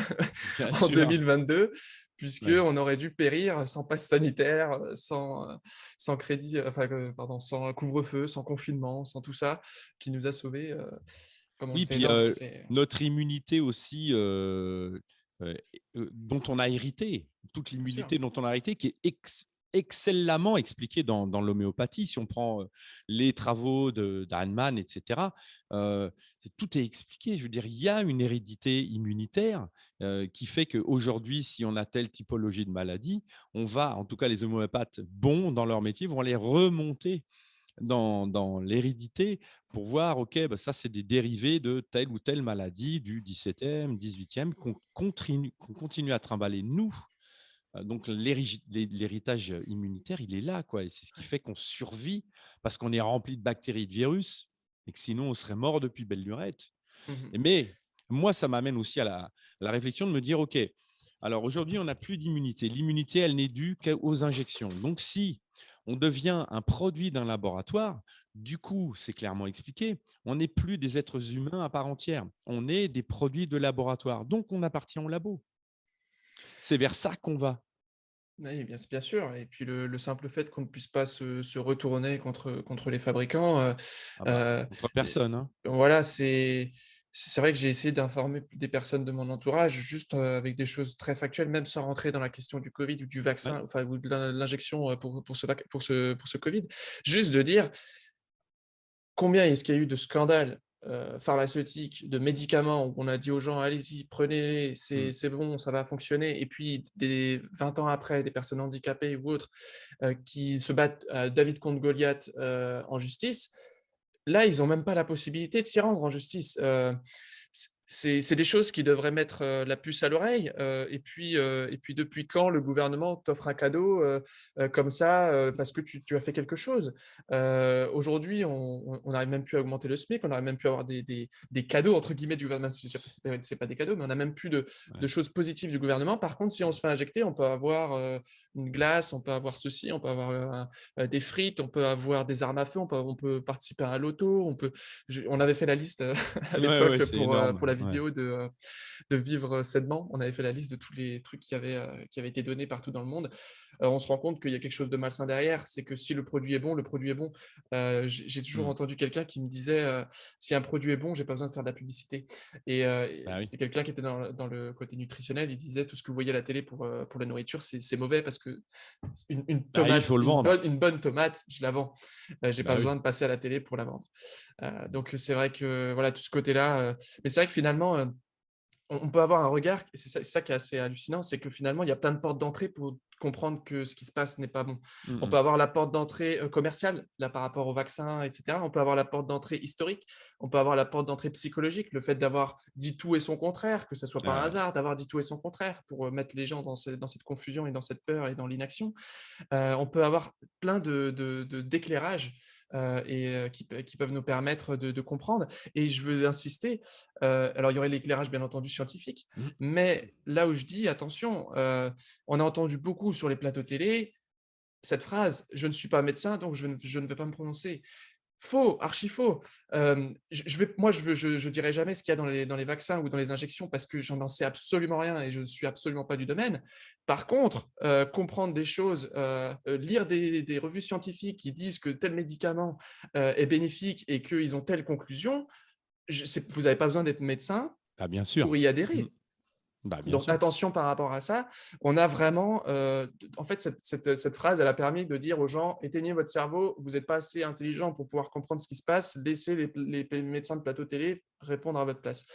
Bien en sûr. 2022, Ouais. puisqu'on aurait dû périr sans passe sanitaire, sans crédit, enfin, pardon, sans couvre-feu, sans confinement, sans tout ça, qui nous a sauvés, comme on le Oui, sait. puis Non, c'est notre immunité aussi, euh, dont on a hérité, toute bien sûr. l'immunité dont on a hérité, qui est excellemment expliquée dans l'homéopathie. Si on prend les travaux d'Hahnemann, etc., tout est expliqué. Je veux dire, il y a une hérédité immunitaire qui fait qu'aujourd'hui, si on a telle typologie de maladie, on va, en tout cas les homéopathes bons dans leur métier, vont les remonter dans l'hérédité pour voir, OK, bah, ça, c'est des dérivés de telle ou telle maladie du 17e, 18e qu'on continue à trimballer nous. Donc, l'héritage immunitaire, il est là, quoi. Et c'est ce qui fait qu'on survit parce qu'on est rempli de bactéries et de virus et que sinon, on serait mort depuis belle lurette. Mmh. Mais moi, ça m'amène aussi à la réflexion de me dire, OK, alors aujourd'hui, on n'a plus d'immunité. L'immunité, elle n'est due qu'aux injections. Donc, si on devient un produit d'un laboratoire, du coup, c'est clairement expliqué, on n'est plus des êtres humains à part entière. On est des produits de laboratoire. Donc, on appartient au labo. C'est vers ça qu'on va. Oui, bien sûr, et puis le simple fait qu'on ne puisse pas se retourner contre les fabricants, Ah bah, heu, contre et personne, hein. voilà, c'est vrai que j'ai essayé d'informer des personnes de mon entourage juste, avec des choses très factuelles, même sans rentrer dans la question du covid ou du Ouais. vaccin, enfin, ou de l'injection, pour ce covid. Juste de dire: combien est-ce qu'il y a eu de scandales, pharmaceutiques, de médicaments où on a dit aux gens: «Allez-y, prenez-les, Mm. c'est bon, ça va fonctionner», et puis des 20 ans après, des personnes handicapées ou autres, qui se battent, David contre Goliath, en justice. Là, ils ont même pas la possibilité de s'y rendre en justice. C'est des choses qui devraient mettre, la puce à l'oreille, et puis depuis quand le gouvernement t'offre un cadeau, comme ça, parce que tu as fait quelque chose? Aujourd'hui, on n'arrive même plus à augmenter le SMIC, on n'arrive même plus à avoir des «cadeaux» entre guillemets du gouvernement. C'est pas des cadeaux, mais on n'a même plus de Ouais. choses positives du gouvernement. Par contre, si on se fait injecter, on peut avoir, une glace, on peut avoir ceci, on peut avoir, des frites, on peut avoir des armes à feu, on peut participer à un loto, on avait fait la liste, à Ouais, ouais, l'époque c'est pour la énorme. Ouais. vidéo de Vivre sainement. On avait fait la liste de tous les trucs qui avaient été donnés partout dans le monde. On se rend compte qu'il y a quelque chose de malsain derrière. C'est que si le produit est bon, le produit est bon. J'ai toujours Mm. entendu quelqu'un qui me disait, «Si un produit est bon, j'ai pas besoin de faire de la publicité», et Bah oui. c'était quelqu'un qui était dans le côté nutritionnel. Il disait: «Tout ce que vous voyez à la télé pour la nourriture, c'est mauvais parce que une Bah oui, il tomate, faut le vendre. une bonne tomate, je la vends. J'ai pas Bah oui. besoin de passer à la télé pour la vendre». Donc c'est vrai que voilà, tout ce côté-là, mais c'est vrai que finalement, on peut avoir un regard, et c'est ça qui est assez hallucinant, c'est que finalement, il y a plein de portes d'entrée pour comprendre que ce qui se passe n'est pas bon. Mm, On mm. peut avoir la porte d'entrée, commerciale, là, par rapport au vaccin, et cetera. On peut avoir la porte d'entrée historique, on peut avoir la porte d'entrée psychologique, le fait d'avoir dit tout et son contraire, que ce soit par Ah ouais. hasard, d'avoir dit tout et son contraire pour, mettre les gens dans cette confusion et dans cette peur et dans l'inaction. On peut avoir plein d'éclairages, qui peuvent nous permettre de comprendre, et je veux insister, alors il y aurait l'éclairage bien entendu scientifique, Mm. mais là où je dis: «Attention», on a entendu beaucoup sur les plateaux télé cette phrase: «Je ne suis pas médecin, donc je ne vais pas me prononcer». Faux, archi faux. Je vais moi, je dirai jamais ce qu'il y a dans les vaccins ou dans les injections parce que j'en sais absolument rien et je ne suis absolument pas du domaine. Par contre, comprendre des choses, lire des revues scientifiques qui disent que tel médicament, est bénéfique et qu'ils ont telle conclusion, vous n'avez pas besoin d'être médecin Bah bien sûr. pour y Mm. adhérer. Bah bien Donc sûr. attention par rapport à ça. On a vraiment, en fait, cette phrase, elle a permis de dire aux gens: «Éteignez votre cerveau, vous n'êtes pas assez intelligent pour pouvoir comprendre ce qui se passe, laissez les médecins de plateau télé répondre à votre place».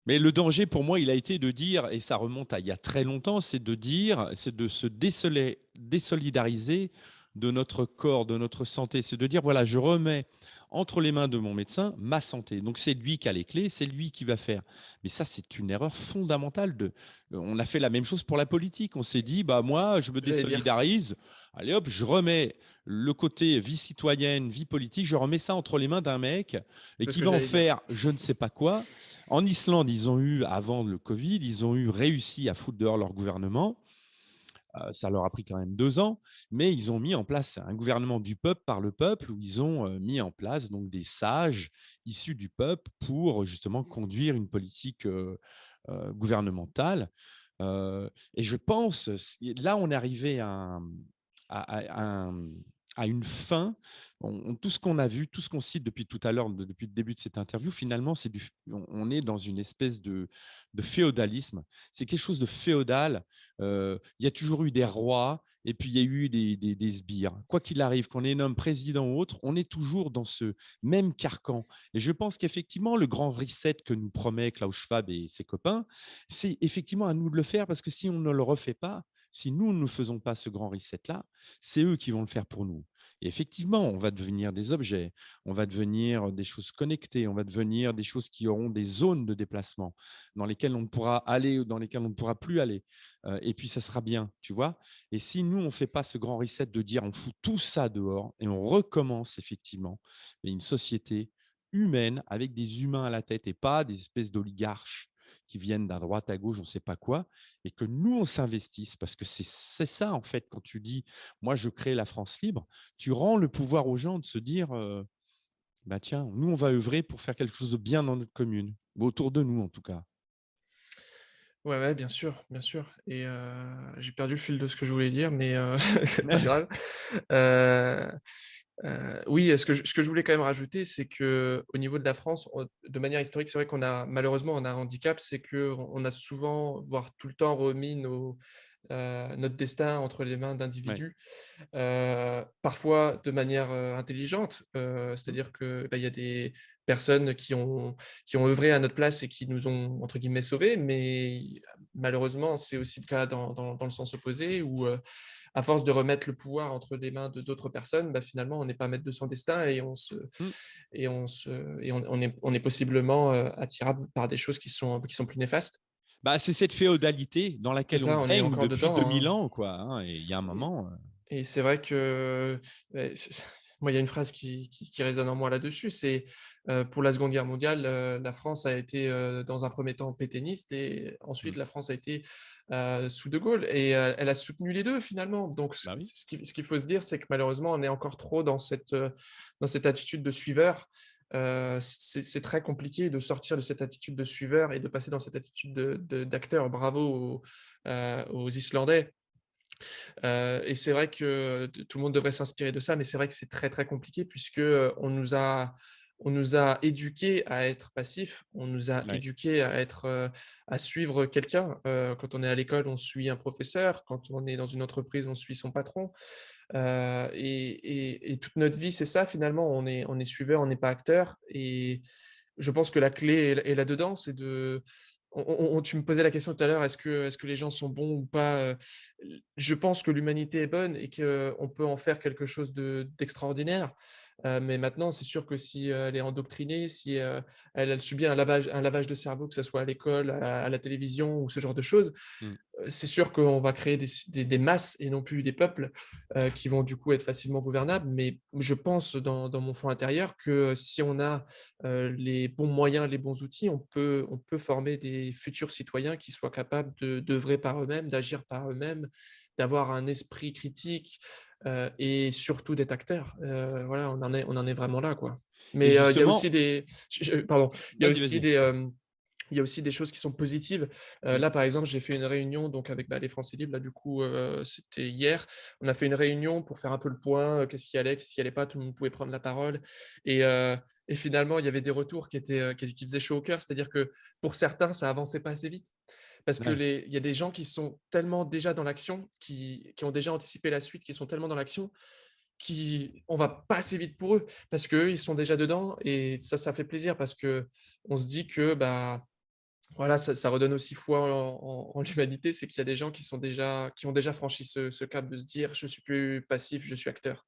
Mais le danger, pour moi, il a été de dire, et ça remonte à il y a très longtemps, c'est de dire, c'est de se désolidariser de notre corps, de notre santé. C'est de dire, voilà, je remets entre les mains de mon médecin ma santé. Donc, c'est lui qui a les clés, c'est lui qui va faire. Mais ça, c'est une erreur fondamentale. On a fait la même chose pour la politique. On s'est dit, bah, moi, je me J'allais dire. désolidarise. Allez hop, je remets le côté vie citoyenne, vie politique, je remets ça entre les mains d'un mec et C'est ce qui que va en j'allais dire. faire je ne sais pas quoi. En Islande, ils ont eu, avant le Covid, ils ont eu réussi à foutre dehors leur gouvernement. Ça leur a pris quand même 2 ans, mais ils ont mis en place un gouvernement du peuple par le peuple où ils ont mis en place donc des sages issus du peuple pour justement conduire une politique gouvernementale. Et je pense, là, on est arrivé à un- à une fin. Tout ce qu'on a vu, tout ce qu'on cite depuis tout à l'heure, depuis le début de cette interview, finalement, on est dans une espèce de féodalisme. C'est quelque chose de féodal. Il y a toujours eu des rois et puis il y a eu des sbires. Quoi qu'il arrive, qu'on les nomme président ou autre, on est toujours dans ce même carcan. Et je pense qu'effectivement, le grand reset que nous promet Klaus Schwab et ses copains, c'est effectivement à nous de le faire parce que si on ne le refait pas, si nous ne faisons pas ce grand reset-là, c'est eux qui vont le faire pour nous. Et effectivement, on va devenir des objets, on va devenir des choses connectées, on va devenir des choses qui auront des zones de déplacement dans lesquelles on ne pourra aller ou dans lesquelles on ne pourra plus aller. Et puis, ça sera bien, tu vois. Et si nous, on ne fait pas ce grand reset de dire on fout tout ça dehors et on recommence effectivement une société humaine avec des humains à la tête et pas des espèces d'oligarches qui viennent d'à droite à gauche, on ne sait pas quoi, et que nous, on s'investisse, parce que c'est ça, en fait, quand tu dis, moi, je crée la France libre, tu rends le pouvoir aux gens de se dire, bah tiens, nous, on va œuvrer pour faire quelque chose de bien dans notre commune, ou autour de nous, en tout cas. Ouais, ouais, bien sûr et j'ai perdu le fil de ce que je voulais dire, mais c'est pas grave. Heu oui, ce que je voulais quand même rajouter, c'est qu'au niveau de la France, de manière historique, c'est vrai qu'on a malheureusement, on a un handicap, c'est qu'on a souvent, voire tout le temps remis notre destin entre les mains Ouais. d'individus, parfois de manière, intelligente, Mmh. c'est-à-dire que, bah, il y a des personnes qui ont œuvré à notre place et qui nous ont entre guillemets «sauvés», mais malheureusement, c'est aussi le cas dans le sens opposé où, à force de remettre le pouvoir entre les mains de d'autres personnes, bah, finalement, on n'est pas maître de son destin et Mmh. on est possiblement, attirable par des choses qui sont plus néfastes. Bah, c'est cette féodalité dans C'est laquelle on ça, on est baigne encore depuis dedans, 2000 hein. ans, quoi, hein, et il y a un moment, Et c'est vrai que, beh, moi, il y a une phrase qui résonne en moi là-dessus, c'est, pour la Seconde Guerre mondiale, la France a été, dans un premier temps pétainiste et ensuite mmh, la France a été, sous De Gaulle et elle a soutenu les 2 finalement. Donc bah oui. ce qu'il faut se dire, c'est que malheureusement, on est encore trop dans cette attitude de suiveur. C'est très compliqué de sortir de cette attitude de suiveur et de passer dans cette attitude d'acteur. Bravo aux Islandais. Et c'est vrai que tout le monde devrait s'inspirer de ça, mais c'est vrai que c'est très, très compliqué puisque, on nous a éduqués à être passifs, on nous a Ouais. éduqués à être, à suivre quelqu'un. Quand on est à l'école, on suit un professeur, quand on est dans une entreprise, on suit son patron. Et toute notre vie, c'est ça finalement, on est suiveur, on n'est pas acteur et je pense que la clé est là-dedans, c'est de tu me posais la question tout à l'heure, est-ce que les gens sont bons ou pas? Je pense que l'humanité est bonne et qu'on peut en faire quelque chose d'extraordinaire. Mais maintenant, c'est sûr que si, elle est endoctrinée, si, elle subit un lavage de cerveau, que ça soit à l'école, à la télévision ou ce genre de choses, Mmh. c'est sûr qu'on va créer des masses et non plus des peuples, qui vont du coup être facilement gouvernables. Mais je pense dans mon fond intérieur que si on a, les bons moyens, les bons outils, on peut former des futurs citoyens qui soient capables d'œuvrer par eux-mêmes, d'agir par eux-mêmes, d'avoir un esprit critique, et surtout d'être acteurs. Voilà, on en est vraiment là, quoi. Et Mais, il y a aussi justement des pardon, il y a vas-y, aussi vas-y. il y a aussi des choses qui sont positives. Mmh. Là, par exemple, j'ai fait une réunion donc avec, bah, les Français libres, là, du coup, c'était hier. On a fait une réunion pour faire un peu le point, qu'est-ce qui allait, qu'est-ce qui allait pas, tout le monde pouvait prendre la parole et heu et finalement, il y avait des retours qui étaient, qui faisaient chaud au cœur. C'est-à-dire que pour certains, ça avançait pas assez vite parce que Ouais. il y a des gens qui sont tellement déjà dans l'action, qui ont déjà anticipé la suite, qui sont tellement dans l'action, qui on va pas assez vite pour eux parce qu'eux, ils sont déjà dedans et ça fait plaisir parce que on se dit que, bah, Voilà, ça redonne aussi foi en l'humanité, c'est qu'il y a des gens qui ont déjà franchi ce cap de se dire: «Je suis plus passif, je suis acteur»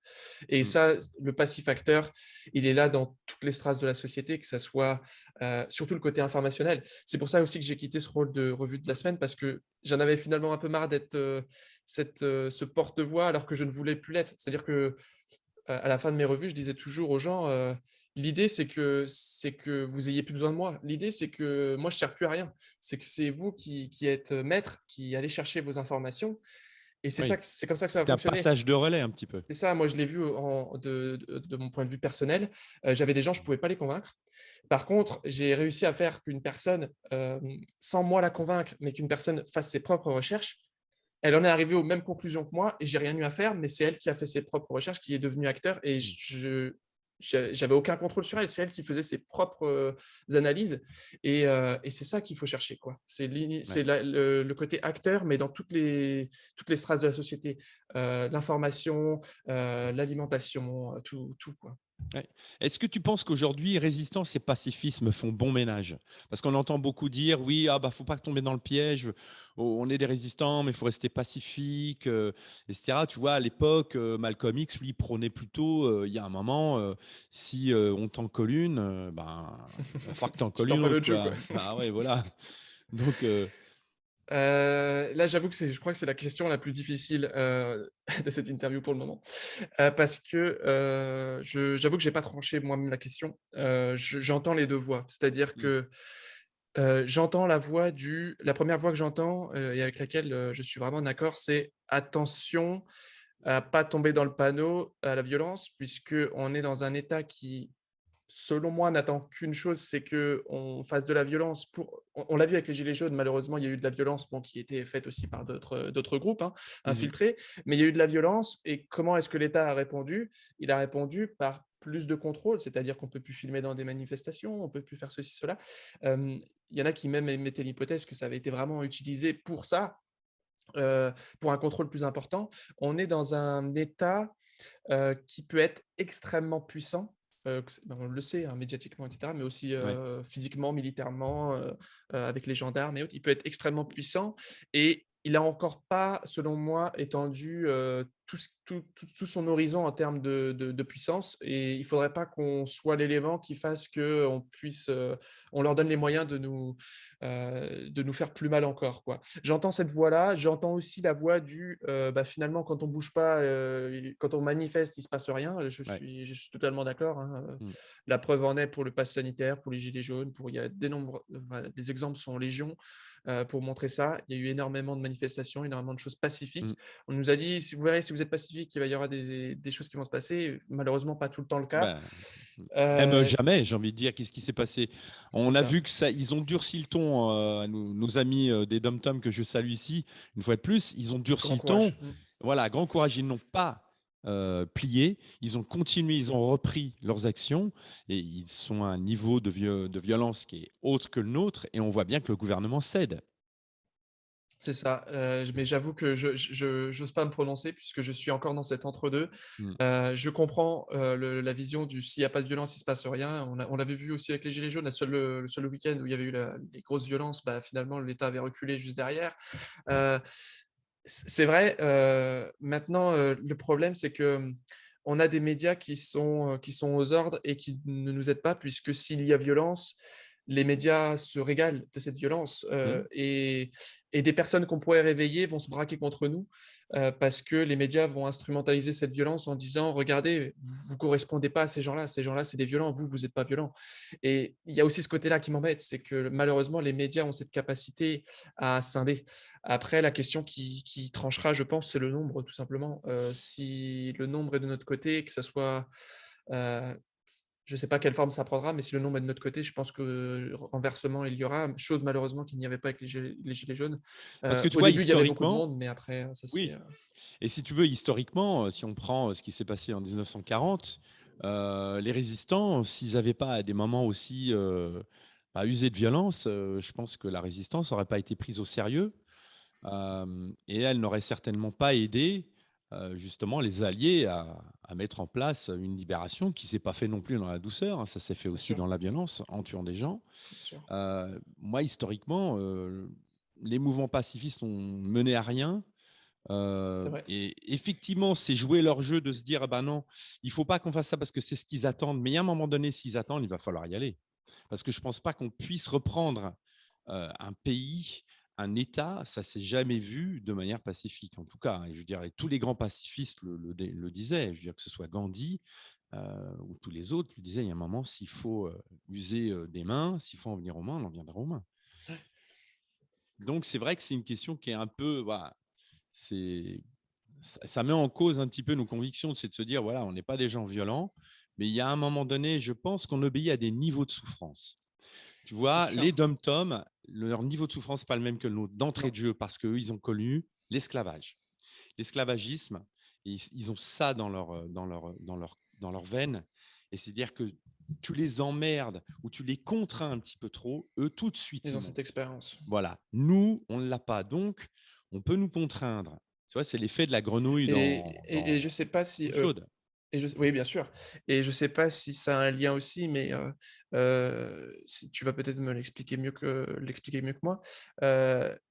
et Mmh. ça, le passif acteur, il est là dans toutes les strates de la société, que ça soit, surtout le côté informationnel. C'est pour ça aussi que j'ai quitté ce rôle de revue de la semaine parce que j'en avais finalement un peu marre d'être, ce porte-voix alors que je ne voulais plus l'être. C'est-à-dire que, à la fin de mes revues, je disais toujours aux gens, «L'idée, c'est que vous ayez plus besoin de moi. L'idée, c'est que moi, je sers plus à rien. C'est que c'est vous qui êtes, maître, qui allez chercher vos informations et Oui, c'est comme ça que ça va c'était un fonctionner». passage de relais un petit peu. C'est ça, moi, je l'ai vu de mon point de vue personnel. J'avais des gens, je ne pouvais pas les convaincre. Par contre, j'ai réussi à faire qu'une personne, sans moi la convaincre, mais qu'une personne fasse ses propres recherches, elle en est arrivée aux mêmes conclusions que moi et j'ai rien eu à faire, mais c'est elle qui a fait ses propres recherches, qui est devenue acteur et Mmh. j'avais aucun contrôle sur elle. C'est elle qui faisait ses propres, analyses et c'est ça qu'il faut chercher, quoi. C'est Ouais. le côté acteur, mais dans toutes les strates de la société. L'information, l'alimentation, tout, quoi. Ouais. Est-ce que tu penses qu'aujourd'hui, résistance et pacifisme font bon ménage? Parce qu'on entend beaucoup dire: «Oui, ah bah, faut pas tomber dans le piège, on est des résistants, mais il faut rester pacifique», et cetera. Tu vois, à l'époque, Malcolm X, lui, prônait plutôt, il y a un moment, si, on t'en colle une, ben, il va falloir que tu en Tu colles t'en une pas autre, l'autre jeu, quoi. quoi. Ah ouais, voilà. Donc Là, j'avoue que je crois que c'est la question la plus difficile, de cette interview pour le moment. Parce que, j'avoue que j'ai pas tranché moi-même la question. J'entends les 2 voix. C'est-à-dire mmh, que, j'entends la première voix que j'entends, et avec laquelle, je suis vraiment d'accord, c'est: «Attention à pas tomber dans le panneau, à la violence», puisqu'on est dans un État qui, selon moi, n'attend qu'une chose, c'est qu'on fasse de la violence pour on l'a vu avec les gilets jaunes, malheureusement, il y a eu de la violence, bon, qui était faite aussi par d'autres groupes, hein, mmh. infiltrés, mais il y a eu de la violence et comment est-ce que l'État a répondu? Il a répondu par plus de contrôle, c'est-à-dire qu'on peut plus filmer dans des manifestations, on peut plus faire ceci, cela. Il y en a qui même émettaient l'hypothèse que ça avait été vraiment utilisé pour ça, pour un contrôle plus important. On est dans un État qui peut être extrêmement puissant, que c'est ben, on le sait, hein, médiatiquement et cetera, mais aussi, Ouais. physiquement, militairement, avec les gendarmes et autres. Il peut être extrêmement puissant et il a encore pas, selon moi, étendu, tout son horizon en termes de puissance et il faudrait pas qu'on soit l'élément qui fasse qu'on puisse, on leur donne les moyens de nous faire plus mal encore, quoi. J'entends cette voix-là, j'entends aussi la voix bah, finalement quand on bouge pas, quand on manifeste, il se passe rien. Ouais. Je suis totalement d'accord, hein, Mmh. la preuve en est pour le pass sanitaire, pour les gilets jaunes, il y a les exemples sont légion, pour montrer ça. Il y a eu énormément de manifestations, énormément de choses Mmh. pacifiques. On nous a dit: «Si vous verrez, si vous êtes pacifique, il y aura des choses qui vont se passer». Malheureusement, pas tout le temps le cas. Bah, mmh, même, Heu, jamais, j'ai envie de dire. Qu'est-ce qui s'est passé? c'est On a ça, vu que ça ils ont durci le ton, nos amis, des DomTom que je salue ici, une fois de plus. Ils ont durci grand le ton. courage. Mmh. Voilà, grand courage, ils n'ont pas, plié. Ils ont continué, ils ont repris leurs actions et ils sont à un niveau de violence qui est autre que le nôtre et on voit bien que le gouvernement cède. C'est ça, mais j'avoue que je j'ose pas me prononcer puisque je suis encore dans cet entre-deux. Mmh. Je comprends, la vision du «s'il y a pas de violence, il se passe rien». On l'avait vu aussi avec les gilets jaunes, le seul week-end où il y avait eu les grosses violences, bah, finalement l'État avait reculé juste derrière. Heu, c'est vrai, maintenant, le problème c'est que, on a des médias qui sont aux ordres et qui ne nous aident pas puisque s'il y a violence, les médias se régalent de cette violence, Mmh. et des personnes qu'on pourrait réveiller vont se braquer contre nous, parce que les médias vont instrumentaliser cette violence en disant: «Regardez, vous correspondez pas à ces gens-là, c'est des violents, vous êtes pas violents» et il y a aussi ce côté-là qui m'embête, c'est que malheureusement les médias ont cette capacité à scinder. Après la question qui tranchera, je pense, c'est le nombre tout simplement. Si le nombre est de notre côté, que ça soit, heu, je ne sais pas quelle forme ça prendra, mais si le nombre est de notre côté, je pense que renversement il y aura, chose malheureusement qu'il n'y avait pas avec les gilets jaunes. Parce que tu Au vois, début, il y avait beaucoup de historiquement monde, mais après, ça c'est, oui. Et si tu veux, historiquement, si on prend, ce qui s'est passé en 1940, les résistants, s'ils n'avaient pas à des moments aussi, bah, usé de violence, je pense que la résistance n'aurait pas été prise au sérieux, et elle n'aurait certainement pas aidé justement les Alliés à mettre en place une libération qui ne s'est pas fait non plus dans la douceur, hein. Ça s'est fait Bien aussi sûr, dans la violence, en tuant des gens. bien sûr. Moi, historiquement, les mouvements pacifistes ont mené à rien. C'est vrai. Et effectivement, c'est jouer leur jeu de se dire, ah ben non, il ne faut pas qu'on fasse ça parce que c'est ce qu'ils attendent. Mais il y a un moment donné, s'ils attendent, il va falloir y aller. Parce que je ne pense pas qu'on puisse reprendre un pays, un État, ça ne s'est jamais vu de manière pacifique, en tout cas. Et je dirais, tous les grands pacifistes le disaient. Je veux dire, que ce soit Gandhi ou tous les autres, le disaient, il y a un moment, s'il faut user des mains, s'il faut en venir aux mains, on en viendra aux mains. Donc, c'est vrai que c'est une question qui est un peu... Voilà, c'est ça met en cause un petit peu nos convictions, c'est de se dire, voilà, on n'est pas des gens violents, mais il y a un moment donné, je pense qu'on obéit à des niveaux de souffrance. Tu C'est vois, les sûr. dom-toms, leur niveau de souffrance n'est pas le même que le nôtre d'entrée Non. de jeu parce qu'eux, ils ont connu l'esclavage. L'esclavagisme, ils ont ça dans leur veine. Et c'est-à-dire que tu les emmerdes ou tu les contrains un petit peu trop, eux, tout de suite, Ils ils ont cette montent. expérience. Voilà. Nous, on ne l'a pas. Donc, on peut nous contraindre. Tu vois, c'est l'effet de la grenouille Et je sais pas si, l'eau chaude. oui, bien sûr, et je sais pas si ça a un lien aussi, mais si tu vas peut-être me l'expliquer mieux que moi.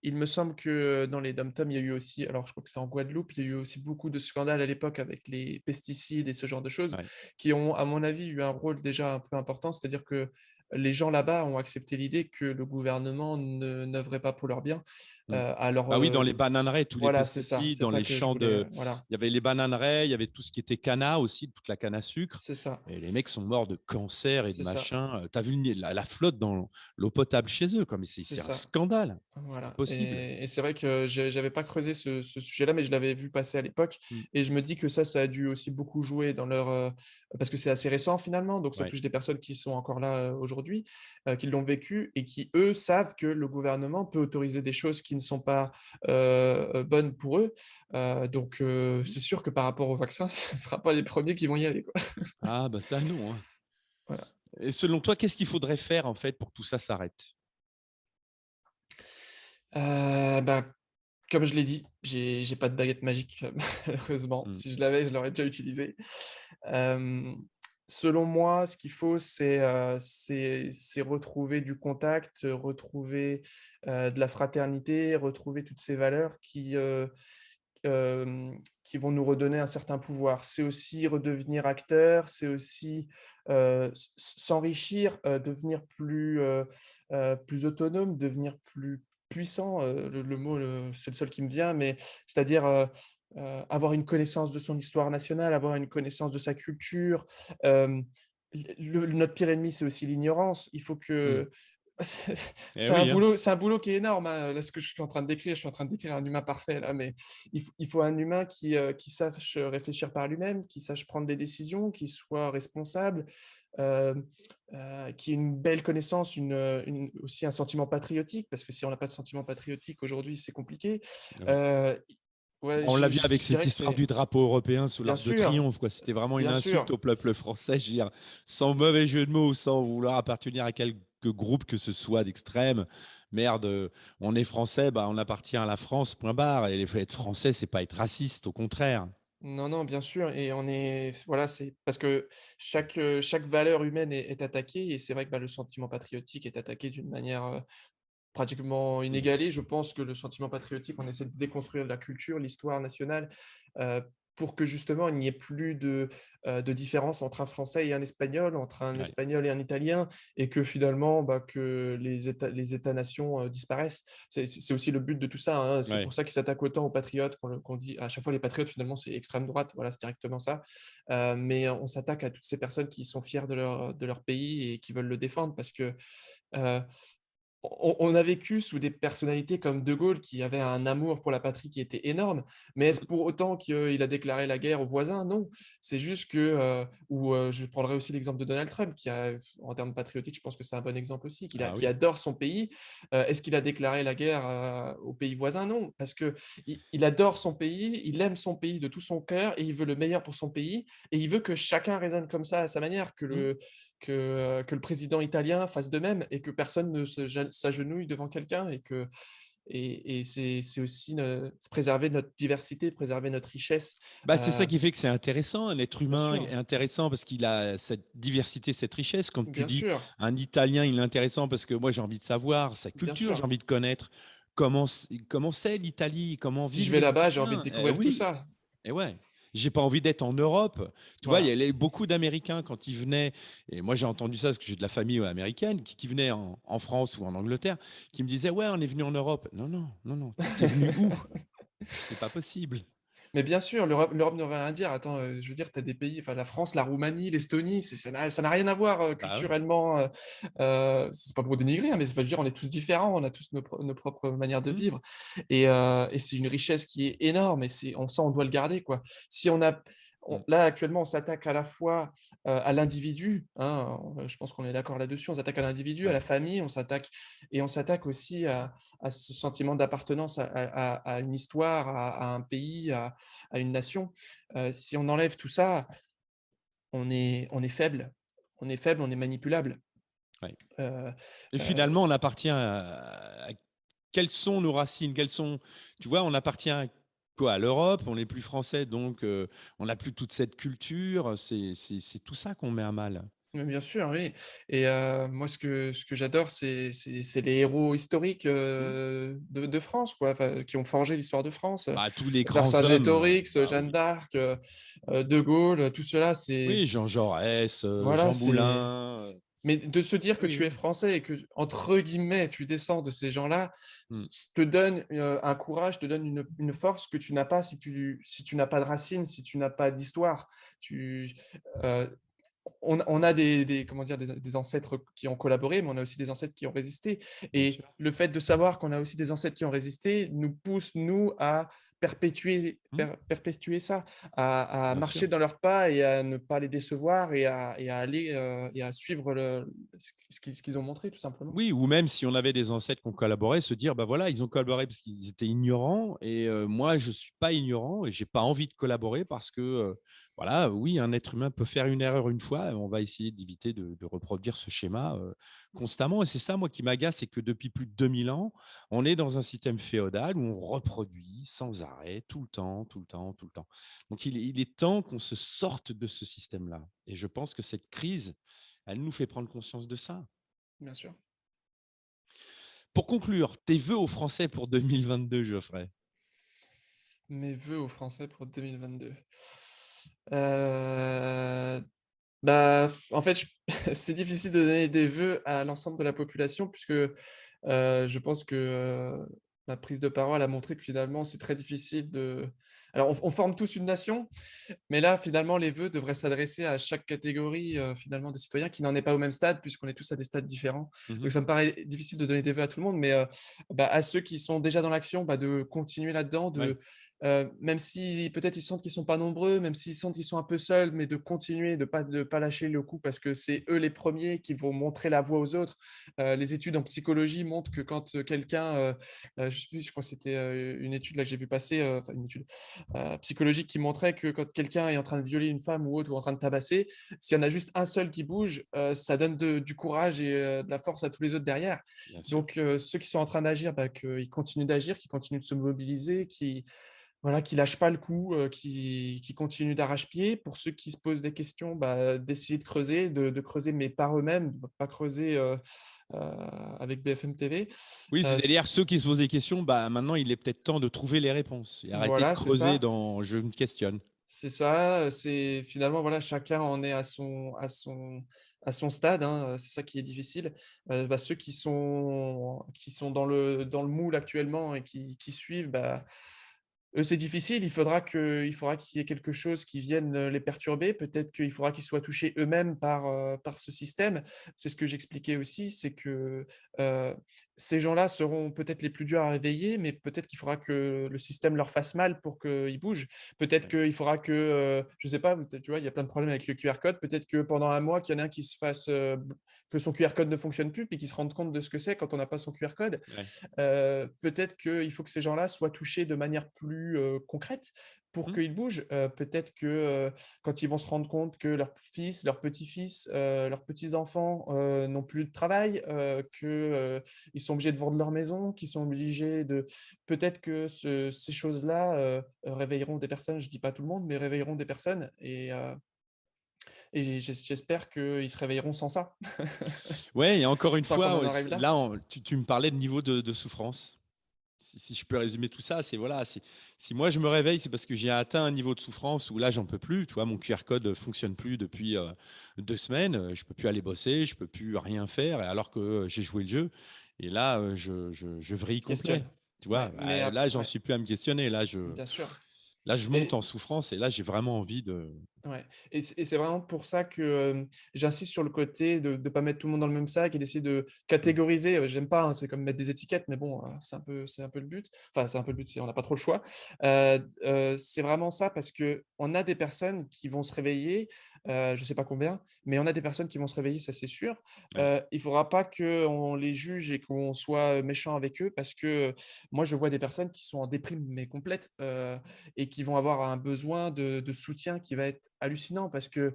Il me semble que dans les DOM-TOM, il y a eu aussi, alors je crois que c'était en Guadeloupe, il y a eu aussi beaucoup de scandales à l'époque avec les pesticides et ce genre de choses Ouais. qui ont, à mon avis, eu un rôle déjà un peu important. C'est-à-dire que les gens là-bas ont accepté l'idée que le gouvernement ne n'œuvrait pas pour leur bien. Mm. Alors, Bah oui, dans les bananeraies, tous les voilà, pesticides, c'est dans ça les que je champs voulais, de. voilà, Il y avait les bananeraies, il y avait tout ce qui était canna aussi, toute la canne à sucre. c'est ça, Et les mecs sont morts de cancer et de c'est ça, machin. Tu as vu la flotte dans l'eau potable chez eux, comme c'est c'est un ça. scandale. C'est pas Voilà, possible. et c'est vrai que j'avais pas creusé ce sujet-là, mais je l'avais vu passer à l'époque, Mm. et je me dis que ça a dû aussi beaucoup jouer dans leur, parce que c'est assez récent finalement, donc ça Ouais. touche des personnes qui sont encore là, aujourd'hui, qui l'ont vécu et qui, eux, savent que le gouvernement peut autoriser des choses qui ne sont pas, bonnes pour eux, donc Mm. c'est sûr que par rapport au vaccin, ce ne sera pas les premiers qui vont y aller, quoi. Ah, bah ça, non, hein. Voilà. Et selon toi, qu'est-ce qu'il faudrait faire en fait pour que tout ça s'arrête? Bah, comme je l'ai dit, j'ai pas de baguette magique, malheureusement. Mm. Si je l'avais, je l'aurais déjà utilisée. Hem, Selon moi, ce qu'il faut, c'est retrouver du contact, retrouver, de la fraternité, retrouver toutes ces valeurs qui vont nous redonner un certain pouvoir. C'est aussi redevenir acteur, c'est aussi, s'enrichir, devenir plus autonome, devenir plus puissant, le mot, c'est le seul qui me vient, mais c'est-à-dire, avoir une connaissance de son histoire nationale, avoir une connaissance de sa culture. Hem, Notre pire ennemi, c'est aussi l'ignorance. Il faut Mm. que Eh oui, hein. c'est un boulot qui est énorme, hein, là, ce que je suis en train de décrire. Je suis en train de décrire un humain parfait là, mais il faut un humain qui sache réfléchir par lui-même, qui sache prendre des décisions, qui soit responsable, hem, qui ait une belle connaissance, aussi un sentiment patriotique, parce que si on n'a pas de sentiment patriotique aujourd'hui, c'est compliqué. Ouais. Heu, ouais, On l'a vu avec je cette dirais que histoire c'est du drapeau européen sous bien l'Arc de sûr, Triomphe, quoi. C'était vraiment une bien insulte sûr. au peuple français, je veux dire, sans mauvais jeu de mots, sans vouloir appartenir à quelque groupe que ce soit d'extrême. Merde, on est français, bah, on appartient à la France, point barre. Et être français, c'est pas être raciste, au contraire. Non, non, bien sûr, et on est voilà, c'est parce que chaque valeur humaine est attaquée, et c'est vrai que, bah, le sentiment patriotique est attaqué d'une manière, pratiquement Mm. inégalée. Je pense que le sentiment patriotique, on essaie de déconstruire la culture, l'histoire nationale, heu, pour que justement il n'y ait plus de différence entre un Français et un Espagnol, entre un Ouais. Espagnol et un Italien, et que finalement, bah, que les États-nations, disparaissent. C'est aussi le but de tout ça, hein. C'est Ouais. pour ça qu'ils s'attaquent autant aux patriotes, qu'on dit à chaque fois les patriotes, finalement, c'est extrême droite, voilà, c'est directement ça. Mais on s'attaque à toutes ces personnes qui sont fières de leur pays et qui veulent le défendre, parce que, heu on a vécu sous des personnalités comme De Gaulle, qui avait un amour pour la patrie qui était énorme, mais est-ce Mm. pour autant qu'il a déclaré la guerre aux voisins? Non. C'est juste que, je prendrai aussi l'exemple de Donald Trump qui a, en termes patriotiques, je pense que c'est un bon exemple aussi, Ah qui oui. adore son pays. Est-ce qu'il a déclaré la guerre, aux pays voisins? Non, parce qu'il adore son pays, il aime son pays de tout son cœur, et il veut le meilleur pour son pays, et il veut que chacun raisonne comme ça à sa manière, Mm. que le président italien fasse de même, et que personne ne s'agenouille devant quelqu'un, et que et c'est aussi préserver notre diversité, préserver notre richesse. Bah, c'est ça Heu, qui fait que c'est intéressant. Un être Bien humain sûr, est intéressant parce qu'il a cette diversité, cette richesse. Quand tu bien dis sûr, un Italien, il est intéressant parce que moi, j'ai envie de savoir sa bien culture, j'ai sûr. envie de connaître comment c'est l'Italie, comment Si je vivent vais les là-bas, j'ai envie de Italiens. découvrir tout Oui, ça. et ouais. J'ai pas envie d'être en Europe. Tu vois, il y Voilà. avait beaucoup d'Américains quand ils venaient, et moi j'ai entendu ça parce que j'ai de la famille américaine qui venait en France ou en Angleterre, qui me disaient ouais, on est venu en Europe. Non, non, non, non. T'es venu où? C'est pas possible. Mais bien sûr, l'Europe ne veut rien dire. Attends, je veux dire, tu as des pays, enfin la France, la Roumanie, l'Estonie, ça n'a rien à voir, Bah ouais. culturellement, c'est pas pour dénigrer, hein, mais enfin, je veux dire, on est tous différents, on a tous nos propres manières de Mmh. vivre et c'est une richesse qui est énorme et ça, on doit le garder, quoi. Si on a Mmh. là, actuellement, on s'attaque à la fois, à l'individu, hein, je pense qu'on est d'accord là-dessus, on s'attaque à l'individu, à Ouais. la famille, on s'attaque aussi à ce sentiment d'appartenance à une histoire, à un pays, à une nation. Si on enlève tout ça, on est faible. On est faible, on est manipulable. Ouais. Heu Et heu, finalement, on appartient quelles sont nos racines? Quelles sont tu vois, on appartient à quoi? À l'Europe, on n'est plus français, donc on n'a plus toute cette culture. C'est tout ça qu'on met à mal. mais bien sûr, oui et moi ce que j'adore, c'est les héros historiques, Mmh. de France, quoi, enfin, qui ont forgé l'histoire de France, Bah, tous les grands hommes, Vercingétorix, bah Jeanne oui. d'Arc, De Gaulle, tout cela, Oui, Jean Jaurès, voilà, Jean Moulin, mais de se dire que oui, tu es oui. français et que, entre guillemets, «tu descends de ces gens-là», Mmh. te donne, un courage, te donne une force que tu n'as pas si tu n'as pas de racines, si tu n'as pas d'histoire. Tu, heu, on a des comment dire? Des ancêtres qui ont collaboré, mais on a aussi des ancêtres qui ont résisté Bien et sûr. le fait de savoir qu'on a aussi des ancêtres qui ont résisté nous pousse, nous, à Mmh. perpétuer ça, à Bien sûr. marcher dans leurs pas et à ne pas les décevoir et à aller, et à suivre ce qu'ils ont montré tout simplement. Oui, ou même si on avait des ancêtres qui ont collaboré, se dire: «Bah, voilà, ils ont collaboré parce qu'ils étaient ignorants et moi je suis pas ignorant et j'ai pas envie de collaborer parce que, voilà, oui, un être humain peut faire une erreur une fois et on va essayer d'éviter de reproduire ce schéma, constamment» et c'est ça, moi, qui m'agace, c'est que depuis plus de 2000 ans, on est dans un système féodal où on reproduit sans arrêt, tout le temps, tout le temps, tout le temps. Donc il est temps qu'on se sorte de ce système-là et je pense que cette crise, elle nous fait prendre conscience de ça. Bien sûr. Pour conclure, tes vœux aux Français pour 2022, Geoffrey? Mes vœux aux Français pour 2022. Heu, Bah, en fait, c'est difficile de donner des vœux à l'ensemble de la population puisque, je pense que, ma prise de parole a montré que finalement c'est très difficile de alors on forme tous une nation, mais là finalement les vœux devraient s'adresser à chaque catégorie, finalement de citoyens qui n'en est pas au même stade puisqu'on est tous à des stades différents. Mmh. Donc ça me paraît difficile de donner des vœux à tout le monde, mais, bah, à ceux qui sont déjà dans l'action, bah, de continuer là-dedans, Ouais, même si peut-être ils sentent qu'ils sont pas nombreux, même s'ils sentent qu'ils sont un peu seuls, mais de continuer, de pas lâcher le coup parce que c'est eux les premiers qui vont montrer la voie aux autres. Les études en psychologie montrent que quand, quelqu'un, je sais plus, je crois que c'était, une étude là que j'ai vu passer, enfin une étude, psychologique qui montrait que quand quelqu'un est en train de violer une femme ou autre ou en train de tabasser, s'il y en a juste un seul qui bouge, ça donne du courage et de la force à tous les autres derrière. bien sûr. Donc ceux qui sont en train d'agir, bah, qu'ils continuent d'agir, qu'ils continuent de se mobiliser, qui voilà, qui lâchent pas le coup, qui continuent d'arrache-pied. Pour ceux qui se posent des questions, bah, d'essayer de creuser, de creuser mais par eux-mêmes, de pas creuser, avec BFM TV. Oui, C c'est-à-dire ceux qui se posent des questions, bah, maintenant il est peut-être temps de trouver les réponses et arrêter de Voilà, c'est creuser ça. dans «je me questionne». C'est ça, c'est finalement, voilà, chacun en est à son stade, hein, c'est ça qui est difficile. Bah, ceux qui sont dans le moule actuellement et qui suivent, bah, eux, c'est difficile. Il faudra qu'il y ait quelque chose qui vienne, les perturber. Peut-être qu'il faudra qu'ils soient touchés eux-mêmes par ce système. C'est ce que j'expliquais aussi, c'est que, heu, ces gens-là seront peut-être les plus durs à réveiller, mais peut-être qu'il faudra que le système leur fasse mal pour qu'ils bougent. Peut-être Ouais, qu'il faudra que, je sais pas, tu vois, il y a plein de problèmes avec le QR code. Peut-être que pendant un mois, qu'il y en a un qui se fasse, que son QR code ne fonctionne plus, puis qu'il se rende compte de ce que c'est quand on n'a pas son QR code. ouais. Peut-être qu'il faut que ces gens-là soient touchés de manière plus, concrète pour Mmh. qu'ils bougent. Peut-être que, quand ils vont se rendre compte que leurs fils, leurs petits-fils, leurs petits-enfants, n'ont plus de travail, que, ils sont obligés de vendre leur maison, qu'ils sont obligés de peut-être que ces choses-là, réveilleront des personnes, je dis pas tout le monde, mais réveilleront des personnes et j'espère qu'ils se réveilleront sans ça. Ouais, et encore une Sans qu'on fois, en ouais, arrive là. là, tu me parlais de niveau de souffrance. Si je peux résumer tout ça, c'est voilà, si moi je me réveille, c'est parce que j'ai atteint un niveau de souffrance où là, j'en peux plus. Tu vois, mon QR code ne fonctionne plus depuis 2 semaines. Je peux plus aller bosser, je peux plus rien faire, alors que j'ai joué le jeu. Et là, je vrille complet. Questionne. Tu Ouais, vois, mais là, j'en ouais, suis plus à me questionner. bien sûr. Là, je monte en Et souffrance et là, j'ai vraiment envie de. ouais et c'est vraiment pour ça que, j'insiste sur le côté de pas mettre tout le monde dans le même sac et d'essayer de Mm. catégoriser, j'aime pas, hein, c'est comme mettre des étiquettes, mais bon, c'est un peu le but. Enfin, c'est un peu le but, c'est on n'a pas trop le choix. C'est vraiment ça parce qu'on a des personnes qui vont se réveiller, je sais pas combien, mais on a des personnes qui vont se réveiller, ça c'est sûr. Ouais. Il faudra pas qu'on les juge et qu'on soit méchant avec eux parce que, moi je vois des personnes qui sont en déprime mais complète, et qui vont avoir un besoin de soutien qui va être hallucinant parce que,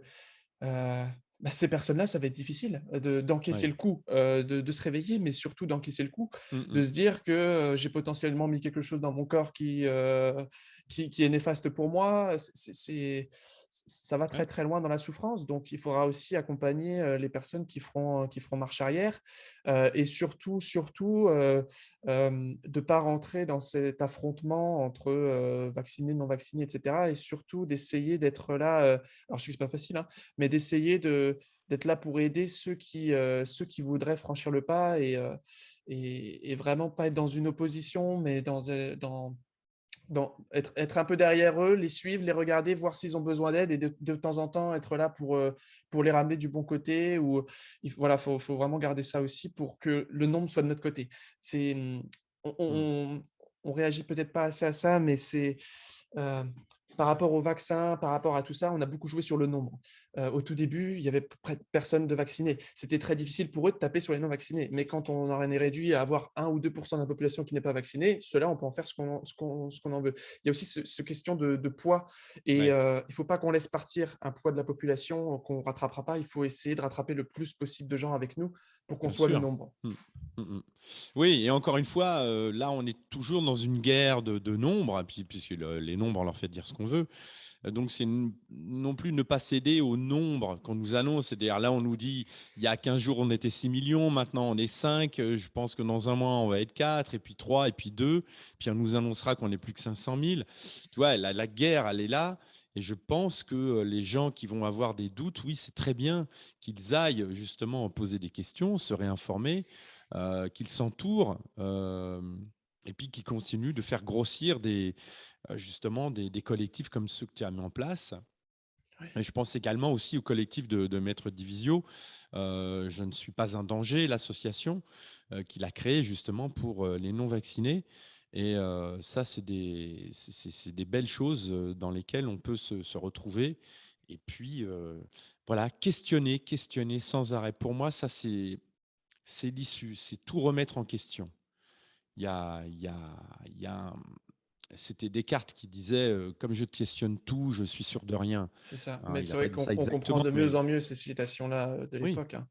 ces personnes-là, ça va être difficile, d'encaisser Ouais. le coup, de se réveiller, mais surtout d'encaisser le coup, Mm, de mm. se dire que, j'ai potentiellement mis quelque chose dans mon corps qui est néfaste pour moi. Ça va très, Ouais. très loin dans la souffrance, donc il faudra aussi accompagner, les personnes qui feront marche arrière, et surtout, de pas rentrer dans cet affrontement entre, vaccinés, non vaccinés et cetera et surtout d'essayer d'être là, alors je sais que c'est pas facile, hein, mais d'essayer d'être là pour aider ceux qui voudraient franchir le pas et vraiment pas être dans une opposition, mais être un peu derrière eux, les suivre, les regarder, voir s'ils ont besoin d'aide et de temps en temps être là pour les ramener du bon côté ou voilà, faut vraiment garder ça aussi pour que le nombre soit de notre côté. C'est, on Mm. on on réagit peut-être pas assez à ça, mais c'est, Heu, par rapport au vaccin, par rapport à tout ça, on a beaucoup joué sur le nombre. Au tout début, il y avait près de personne de vaccinés. C'était très difficile pour eux de taper sur les non vaccinés. Mais quand on en est réduit à avoir 1 ou 2 de la population qui n'est pas vaccinée, ceux-là, on peut en faire ce qu'on en veut. Il y a aussi ce question de poids et Ouais. il ne faut pas qu'on laisse partir un poids de la population qu'on ne rattrapera pas. Il faut essayer de rattraper le plus possible de gens avec nous pour qu'on Bien soit le sûr. nombre. Mmh. Mmh mh. Oui, et encore une fois, là, on est toujours dans une guerre de nombres, hein, puisque les nombres, on leur fait dire ce qu'on veut. Donc c'est non plus ne pas céder aux nombres qu'on nous annonce. C'est-à-dire là, on nous dit, il y a 15 jours, on était 6 millions, maintenant on est 5. Je pense que dans un mois, on va être 4, et puis 3, et puis 2. Puis on nous annoncera qu'on est plus que 500 000. Tu vois, la guerre, elle est là. Et je pense que les gens qui vont avoir des doutes, oui, c'est très bien qu'ils aillent justement poser des questions, se réinformer, qu'ils s'entourent, et puis qu'ils continuent de faire grossir justement des collectifs comme ceux que tu as mis en place. Oui, Et je pense également aussi au collectif de Maître Divisio. Je ne suis pas un danger, l'association qu'il a créée justement pour les non-vaccinés. Et ça, c'est des belles choses dans lesquelles on peut se retrouver. Et puis, voilà, questionner sans arrêt. Pour moi, ça, c'est l'issue, c'est tout remettre en question. Il y a, il y a, il y a C'était Descartes qui disait comme je questionne tout, je suis sûr de rien. c'est ça. Hein, Mais il n'a c'est pas vrai dit qu'on ça on comprend exactement, de mieux mais en mieux ces citations-là, de oui. l'époque, hein.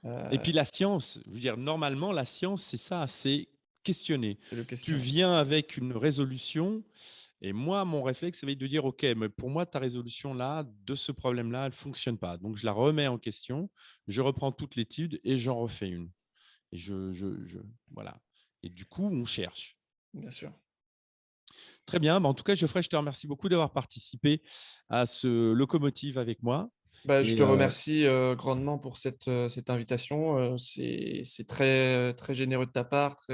Et Heu, puis la science, je veux dire, normalement, la science, c'est ça, c'est questionner. c'est le Tu questionner. viens avec une résolution, et moi, mon réflexe, ça va être de dire, OK, mais pour moi, ta résolution là, de ce problème-là, elle ne fonctionne pas. Donc, je la remets en question, je reprends toute l'étude et j'en refais une. Et voilà. Et du coup, on cherche. Bien sûr. Très bien. Bah, en tout cas, Geoffrey, je te remercie beaucoup d'avoir participé à ce locomotive avec moi. Bah, je Et te remercie, grandement pour cette invitation, c'est très, très généreux de ta part,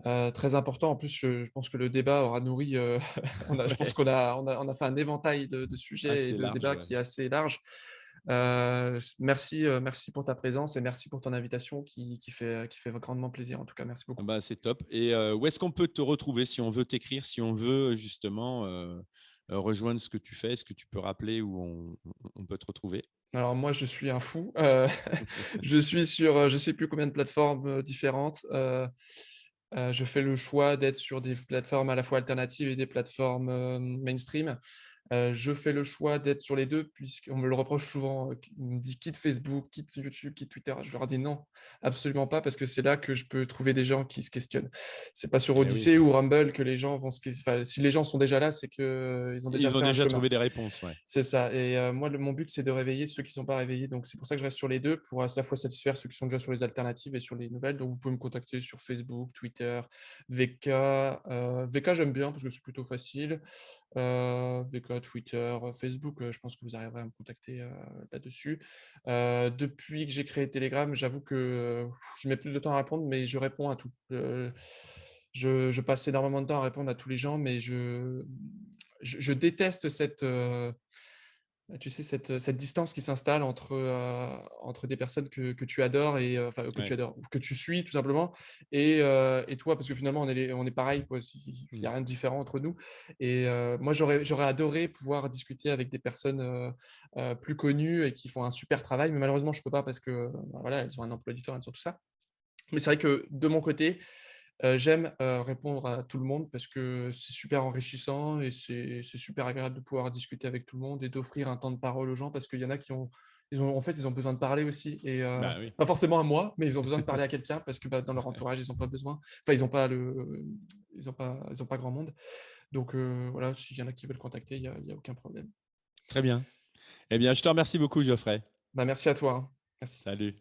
très important. En plus, je pense que le débat aura nourri, je pense ouais, qu'on a fait un éventail de sujets et assez de large. débats Ouais. qui est assez large. Merci pour ta présence et merci pour ton invitation qui fait grandement plaisir en tout cas. Merci Ah beaucoup. bah, c'est top. Et où est-ce qu'on peut te retrouver si on veut t'écrire, si on veut justement rejoindre ce que tu fais? Est-ce que tu peux rappeler où on peut te retrouver? Alors moi, je suis un fou, je suis sur, je sais plus combien de plateformes, différentes, Je fais le choix d'être sur des plateformes à la fois alternatives et des plateformes, mainstream. Je fais le choix d'être sur les 2 puisqu'on me le reproche souvent, on me dit: «Quitte Facebook, quitte YouTube, quitte Twitter». Je leur dis: «Non, absolument pas», parce que c'est là que je peux trouver des gens qui se questionnent. C'est pas sur Eh oui, Odyssée ou Rumble que les gens vont enfin, si les gens sont déjà là, c'est qu'ils ont déjà ils ont fait un déjà chemin. trouvé des réponses, ouais. C'est ça, et moi mon but c'est de réveiller ceux qui ne sont pas réveillés, donc c'est pour ça que je reste sur les 2 pour à la fois satisfaire ceux qui sont déjà sur les alternatives et sur les nouvelles. Donc vous pouvez me contacter sur Facebook, Twitter, VK, VK j'aime bien parce que c'est plutôt facile, VK, Twitter, Facebook, je pense que vous arriverez à me contacter, là-dessus. Depuis que j'ai créé Telegram, j'avoue que, je mets plus de temps à répondre, mais je réponds à tout. Je passe énormément de temps à répondre à tous les gens, mais je déteste cette, tu sais, cette distance qui s'installe entre des personnes que tu adores et enfin, que tu Ouais. adores, ou que tu suis tout simplement, et toi, parce que finalement on est pareil quoi, il y a Mmh. rien de différent entre nous, et moi j'aurais adoré pouvoir discuter avec des personnes, plus connues et qui font un super travail, mais malheureusement je peux pas parce que, bah, voilà, elles ont un emploi du temps, elles ont tout ça. Mais c'est vrai que de mon côté, j'aime, répondre à tout le monde parce que c'est super enrichissant et c'est super agréable de pouvoir discuter avec tout le monde et d'offrir un temps de parole aux gens, parce qu'il y en a qui ont en fait, ils ont besoin de parler aussi, et Bah oui. pas forcément à moi, mais ils ont besoin de parler à quelqu'un parce que, bah, dans leur entourage, ils ont pas besoin, enfin, ils ont pas grand monde. Donc voilà, s'il y en a qui veulent contacter, il y a aucun problème. Très bien. Eh bien, je te remercie beaucoup, Geoffrey. Bah, merci à toi, hein. Merci. Salut.